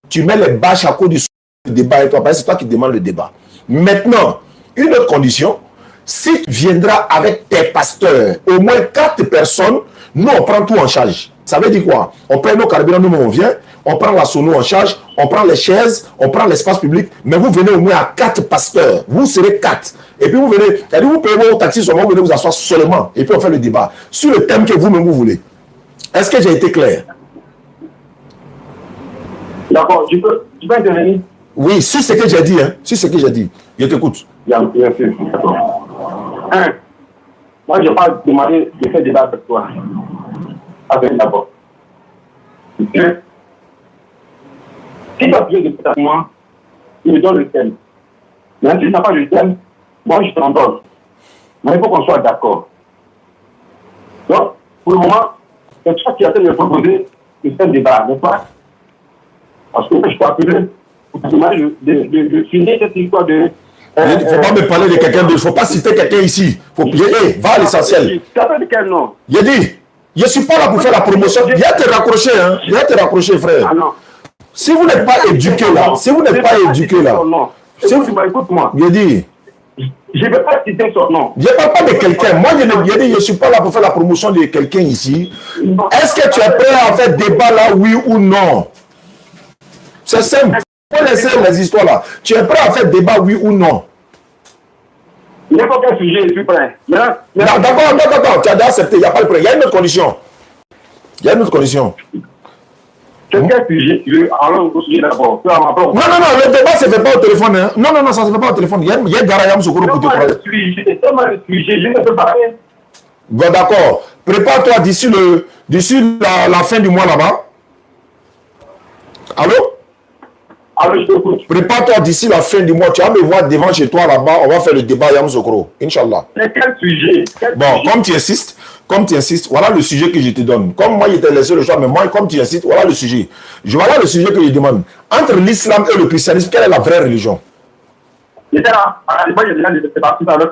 tu mets les bâches à cause du débat et toi. C'est toi qui demandes le débat. Maintenant, une autre condition, si tu viendras avec tes pasteurs, au moins 4 personnes, nous on prend tout en charge. Ça veut dire quoi? On prend nos carburants, nous on vient, on prend la sono en charge, on prend les chaises, on prend l'espace public, mais vous venez au moins à 4 pasteurs. Vous serez 4. Et puis vous venez, c'est-à-dire vous payez vos taxis seulement, vous venez vous asseoir seulement. Et puis on fait le débat sur le thème que vous-même vous voulez. Est-ce que j'ai été clair? D'accord, tu peux intervenir? Oui, sur ce que j'ai dit, hein. Sur ce que j'ai dit. Je t'écoute. Bien sûr. Moi, je n'ai pas demandé de faire débat avec toi. D'abord. Si tu as besoin de faire moi, il me donne le thème. Mais si tu n'as pas le thème, moi, je t'en donne. Mais il faut qu'on soit d'accord. Donc, pour le moment, c'est toi qui as de me proposer de faire débat, n'est-ce pas? Parce que je peux appeler pour te demander de finir cette histoire de... Il ne faut pas me parler de quelqu'un d'autre. Il ne faut pas citer quelqu'un ici. Va à l'essentiel. Tu appelles de quel nom? J'ai dit, je ne suis pas là pour faire la promotion. Il y a te raccrocher, hein. Il y a te raccrocher, frère. Ah non. Si vous n'êtes pas éduqué là, si vous n'êtes pas éduqué là, écoute-moi. J'ai dit, je ne vais pas citer son nom. Je ne parle pas de quelqu'un. Moi, je ne suis pas là pour faire la promotion de quelqu'un ici. Est-ce que tu es prêt à faire débat là, oui ou non? C'est simple. Il faut laisser les histoires là. Tu es prêt à faire débat, oui ou non? N'importe quel sujet, je suis prêt. D'accord, tu as déjà accepté, il n'y a pas de problème. Il y a une autre condition. Quel sujet tu veux? Alors, au sujet d'abord. Non, le débat ne se fait pas au téléphone. Hein. Non, ça ne se fait pas au téléphone. Il y a Garayam Soukoro pour te parler. C'est tellement le sujet, je ne peux pas parler. Bon, d'accord. Prépare-toi d'ici la fin du mois là-bas. Allô? Alors, je t'écoute. Prépare-toi d'ici la fin du mois. Tu vas me voir devant chez toi là-bas. On va faire le débat Yamoussoukro. Inch'Allah. Mais quel sujet? Comme tu insistes, voilà le sujet que je te donne. Comme moi, je t'ai laissé le choix, mais moi, comme tu insistes, voilà le sujet. Voilà le sujet que je demande. Entre l'islam et le christianisme, quelle est la vraie religion? J'étais là. Moi, j'ai déjà parti avec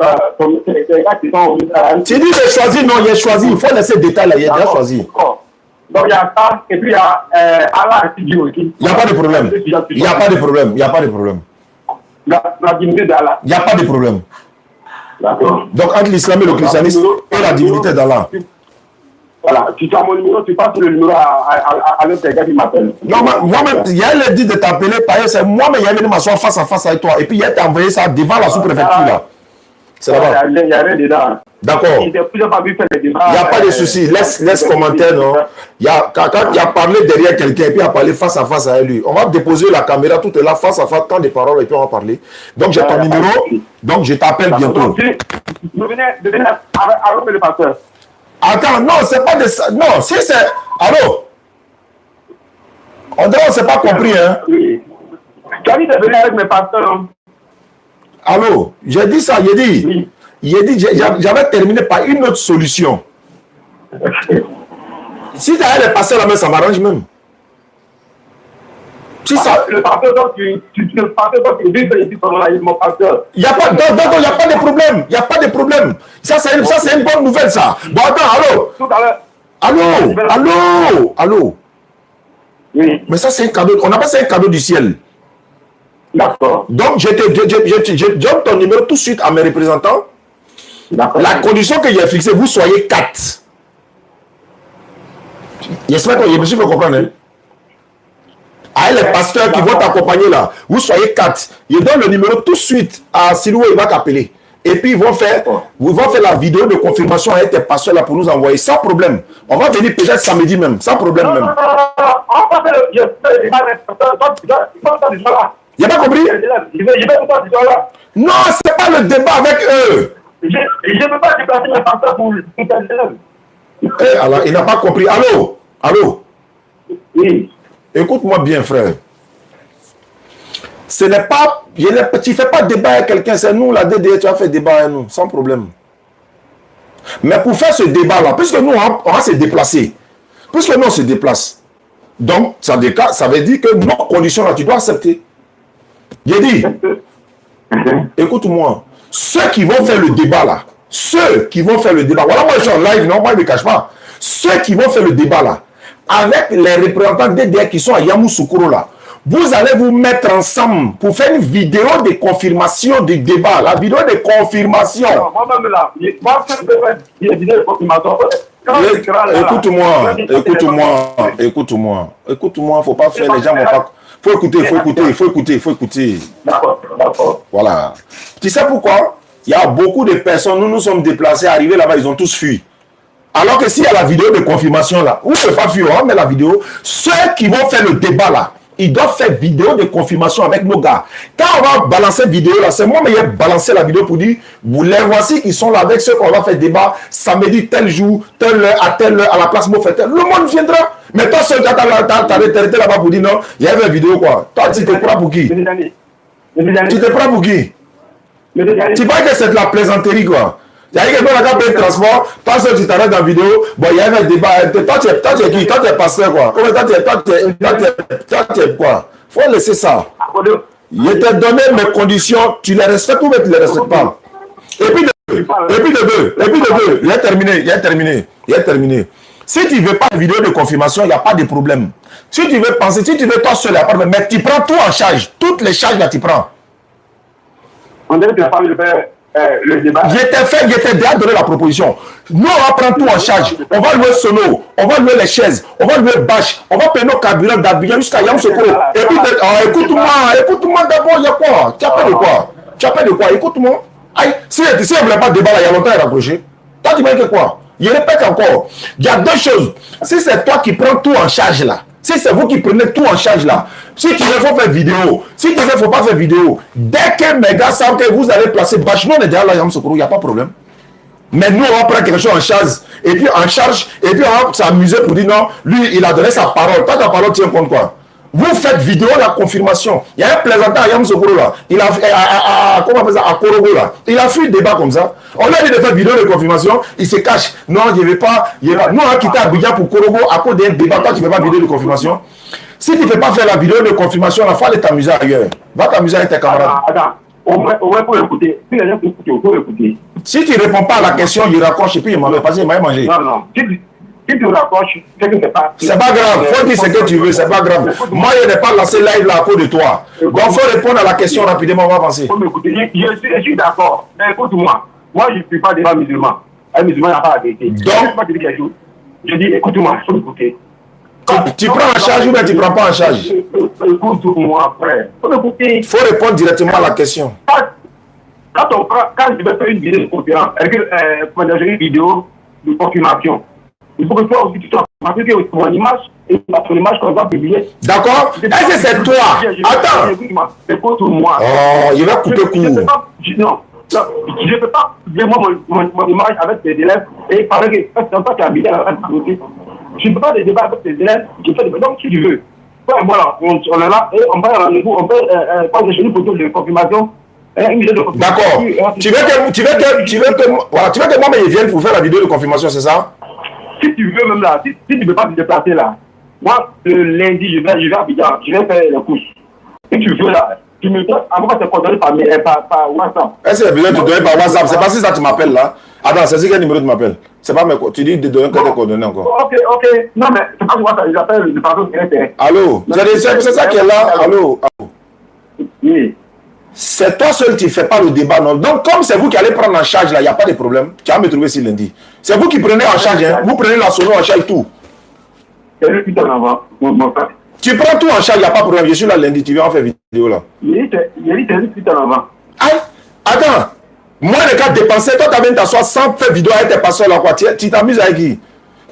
les gars qui sont... Tu dis j'ai choisi, non, j'ai choisi. Il faut laisser le détail là. Il a déjà choisi. Donc, il y a ça, et puis il y a Allah qui dit aussi. Il n'y a pas de problème. Il n'y a pas de problème. La divinité d'Allah. Il n'y a pas de problème. D'accord. Donc, entre l'islam et le christianisme et la divinité d'Allah. Voilà, tu as mon numéro, tu passes le numéro à l'autre gars qui m'appelle. Non, moi-même, Yael a dit de t'appeler, c'est moi-même, Yael m'asseoir face à face avec toi. Et puis Yael t'a envoyé ça devant la sous-préfecture là. C'est là-bas. Il y a rien dedans. D'accord. Il n'y a pas de souci. Laisse commentaire, non. Quand il a parlé derrière quelqu'un et puis il a parlé face à face avec lui, on va déposer la caméra, tout est là, face à face, tant de paroles et puis on va parler. Donc j'ai ton numéro, donc je t'appelle bientôt. Venez avec le pasteur. Attends, non, c'est pas de ça. Non, si c'est. Allô? On dirait qu'on s'est pas compris, hein? Oui. Tu as dit de venir avec mes pasteurs. Allô? J'ai dit ça, Oui. J'avais terminé par une autre solution. Si tu as les passer la main, ça m'arrange même. Si ça... Le pasteur, donc tu dis mon pasteur. Il n'y a pas de problème. Il n'y a pas de problème. Ça, c'est une bonne nouvelle, ça. Bon, attends, allô? Tout à l'heure. Allô? Oui. Mais ça, c'est un cadeau. On appelle ça un cadeau du ciel. D'accord. Donc, je donne ton numéro tout de suite à mes représentants. La condition que j'ai fixée, vous soyez 4. J'espère que je me suis fait comprendre. Hein? Avec les pasteurs qui vont t'accompagner là, vous soyez 4. Je donne le numéro tout de suite à Silou, il va t'appeler. Et puis ils vont faire la vidéo de confirmation avec tes pasteurs là pour nous envoyer sans problème. On va venir peut-être samedi même, sans problème même. Il n'y a pas compris? Non, c'est pas le débat avec eux. Je ne peux pas déplacer mes pasteurs pour alors, il n'a pas compris. Allô? Oui. Écoute-moi bien, frère. Ce n'est pas... tu ne fais pas débat avec quelqu'un, c'est nous, la DDE, tu as fait débat avec nous, sans problème. Mais pour faire ce débat-là, puisque nous, on va se déplacer. Puisque nous, on se déplace. Donc, ça veut dire que nos conditions-là, tu dois accepter. J'ai dit, écoute-moi, ceux qui vont faire le débat là, voilà, moi je suis en live, non, moi je ne me cache pas. Ceux qui vont faire le débat là, avec les représentants DDR qui sont à Yamoussoukro là, vous allez vous mettre ensemble pour faire une vidéo de confirmation du débat, la vidéo de confirmation. Moi-même là, écoute-moi, faut pas faire, les gens vont pas... Faut écouter. D'accord. Voilà. Tu sais pourquoi? Il y a beaucoup de personnes, nous sommes déplacés, arrivés là-bas, ils ont tous fui. Alors que s'il y a la vidéo de confirmation là, vous ne pouvez pas fuir, on met la vidéo. Ceux qui vont faire le débat là, ils doivent faire vidéo de confirmation avec nos gars. Quand on va balancer vidéo là, c'est moi qui ai balancé la vidéo pour dire, vous les voici qui sont là avec ceux qu'on va faire débat samedi, tel jour, telle heure, à la place Mofetel. Le monde viendra. Mais toi seul, tu as été là-bas pour dire non, il y avait une vidéo quoi. Toi, tu te prends pour qui? Tu te prends pour qui? Tu vois que c'est de la plaisanterie quoi. Il y a quelqu'un qui a fait le transport, toi seul tu t'arrêtes dans la vidéo, bon il y avait un débat, toi tu es qui? Toi tu es pasteur quoi. Toi tu es quoi? Faut laisser ça. Je t'ai donné mes conditions, tu les respectes ou tu ne les respectes pas. Et puis de deux, il est terminé. Si tu ne veux pas de vidéo de confirmation, il n'y a pas de problème. Si tu veux penser, si tu veux toi seul, il n'y a pas de problème. Mais tu prends tout en charge. Toutes les charges là, tu prends. On dirait que tu n'as pas envie de faire le débat. J'étais déjà donné la proposition. Nous, on va prendre tout en charge. On va louer sono, on va louer les chaises, on va louer bâche, on va payer nos carburants d'Abidjan jusqu'à Yamoussoukro. Et puis, écoute-moi d'abord, il y a quoi? Tu appelles de quoi? Écoute-moi. Si on ne voulait pas de débat là, il y a longtemps, il a raccroché. Toi, tu veux que quoi? Je répète encore, il y a deux choses. Si c'est toi qui prends tout en charge là, si c'est vous qui prenez tout en charge là, si tu veux, il faut faire vidéo. Si tu veux, il ne faut pas faire vidéo. Dès que mes gars savent que vous allez placer bâche, nous on est déjà là, il n'y a pas de problème. Mais nous, on va prendre quelque chose en charge, et puis on va s'amuser pour dire non, lui, il a donné sa parole. Toi, ta parole tient compte quoi? Vous faites vidéo la confirmation. Il y a un plaisantin à Yamoussoukro là. Il a comment on appelle ça, à Korogo là. Il a fait le débat comme ça. On lui a dit de faire vidéo de confirmation. Il se cache. Non, je ne vais pas. Nous, on a quitté Abidjan pour Korogo à cause d'un débat. Toi, tu ne fais pas vidéo de confirmation. Si tu ne fais pas faire la vidéo de confirmation, il faut aller t'amuser ailleurs. Va t'amuser avec tes camarades. Attends. Au moins, pour écouter. Si les gens peuvent écouter, si tu ne réponds pas à la question, il raccroche et puis il m'a mangé. Non. Si tu raccroches, c'est que c'est pas... C'est pas grave, faut dire ce que tu veux, c'est pas grave. Moi, je n'ai pas lancé live là à cause de toi. Donc, il faut répondre à la question rapidement, on va avancer. Je suis d'accord, mais écoute-moi. Moi, je ne suis pas déjà musulman. Un musulman n'a pas la vérité. Donc, Je dis, écoute-moi, il faut écouter. Tu prends en charge ou bien tu ne prends pas en charge? Écoute-moi, frère. Il faut répondre directement à la question. Quand je vais faire une vidéo de conférence, j'ai une vidéo de confirmation. Il faut que toi aussi tu sois confirmé que ton image et ton image qu'on va publier. D'accord? Est-ce que c'est toi? Attends. Écoute-moi. Oh, il va couper court. Non, je ne peux pas publier mon image avec tes élèves et parler que c'est toi qui as habillé à la côté. Je ne peux pas débattre avec tes élèves. Je fais des donc si tu veux. Voilà, on est là et on va à rendez-vous, on peut prendre chez nous pour de confirmation. D'accord. Tu veux que moi je vienne pour faire la vidéo de confirmation, c'est ça? Si tu veux même là, si tu ne peux pas te déplacer là, moi le lundi je vais à Abidjan, je vais faire les couches. Si tu veux là, tu me donnes, à moi c'est coordonné par WhatsApp. Est-ce que c'est besoin de te donner par WhatsApp? C'est pas si ça tu m'appelles là. Attends, c'est quel numéro tu m'appelles? C'est pas mes tu dis de donner que tes coordonnées encore. Ok. Non mais c'est pas WhatsApp, j'appelle le département directeur. Allô? C'est ça qui est là? Allô? Oui. C'est toi seul qui ne fais pas le débat, non? Donc, comme c'est vous qui allez prendre en charge, là, il n'y a pas de problème. Tu vas me trouver ici lundi. C'est vous qui prenez en charge, hein? Vous prenez la sono en charge et tout. Tu prends tout en charge, il n'y a pas de problème. Je suis là lundi, tu viens en faire vidéo là. Attends, moi, le cas dépensé, toi, tu viens t'asseoir sans faire vidéo avec tes passeurs là, quoi. Tu t'amuses avec qui?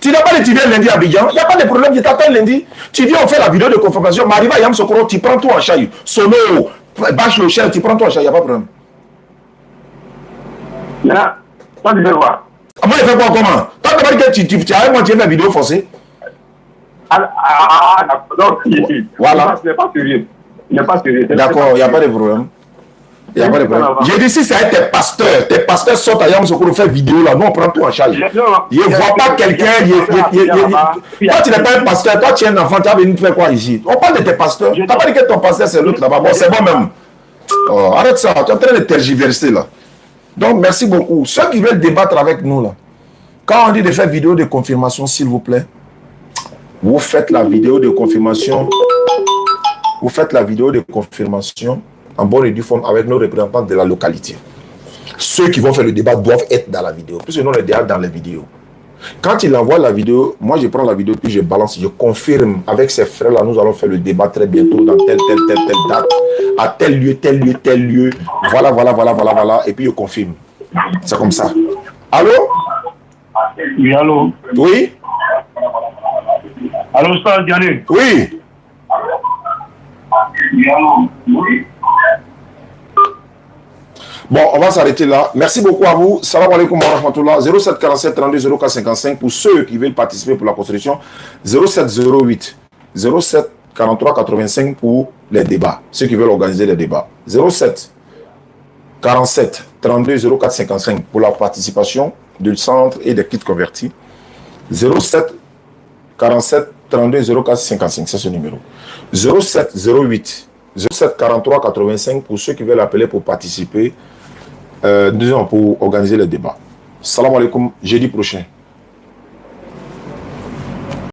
Tu n'as pas de tu viens lundi à Abidjan, il n'y a pas de problème, je t'attends lundi. Tu viens, on fait la vidéo de confirmation, m'arrive à Yam Sokoro, tu prends tout en charge. Sono, bâche le chien, tu prends toi en charge, il n'y a pas de problème. Là, toi, tu veux voir. Moi, je fais quoi comment? Toi, tu as dit que tu as monté une vidéo forcée. D'accord. Voilà. Il n'est pas sérieux. D'accord, il n'y a pas de problème. Il n'y a pas de problème. J'ai dit si c'est avec tes pasteurs sortent à Yam Sokoro faire vidéo là, nous on prend tout en charge. Je ne vois pas quelqu'un. Toi, tu n'es pas un pasteur, toi tu es un enfant, tu as venu faire quoi ici? On parle de tes pasteurs. Tu n'as pas dit que ton pasteur c'est l'autre là-bas. Bon, c'est bon même. Oh, arrête ça, tu es en train de tergiverser là. Donc, merci beaucoup. Ceux qui veulent débattre avec nous là, quand on dit de faire vidéo de confirmation, s'il vous plaît, vous faites la vidéo de confirmation. Vous faites la vidéo de confirmation en bonne et due forme avec nos représentants de la localité. Ceux qui vont faire le débat doivent être dans la vidéo. Puisque nous, on est déjà dans les vidéos. Quand il envoie la vidéo, moi je prends la vidéo puis je balance, je confirme avec ces frères-là, nous allons faire le débat très bientôt dans telle date, à tel lieu. Voilà. Et puis je confirme. C'est comme ça. Allô? Oui, allô? Oui? Allô, Stade Diané? Oui? Oui, allô? Oui. Bon, on va s'arrêter là. Merci beaucoup à vous. Salam alaikum wa rahmatullah. 07 47 32 04 55 pour ceux qui veulent participer pour la construction. 07 08 07 43 85 pour les débats. Ceux qui veulent organiser les débats. 07 47 32 04 55 pour la participation du centre et des kits convertis. 07 47 32 04 55, c'est ce numéro. 07 08 07 43 85 pour ceux qui veulent appeler pour participer. Disons pour organiser le débat. Salam alaikum, jeudi prochain.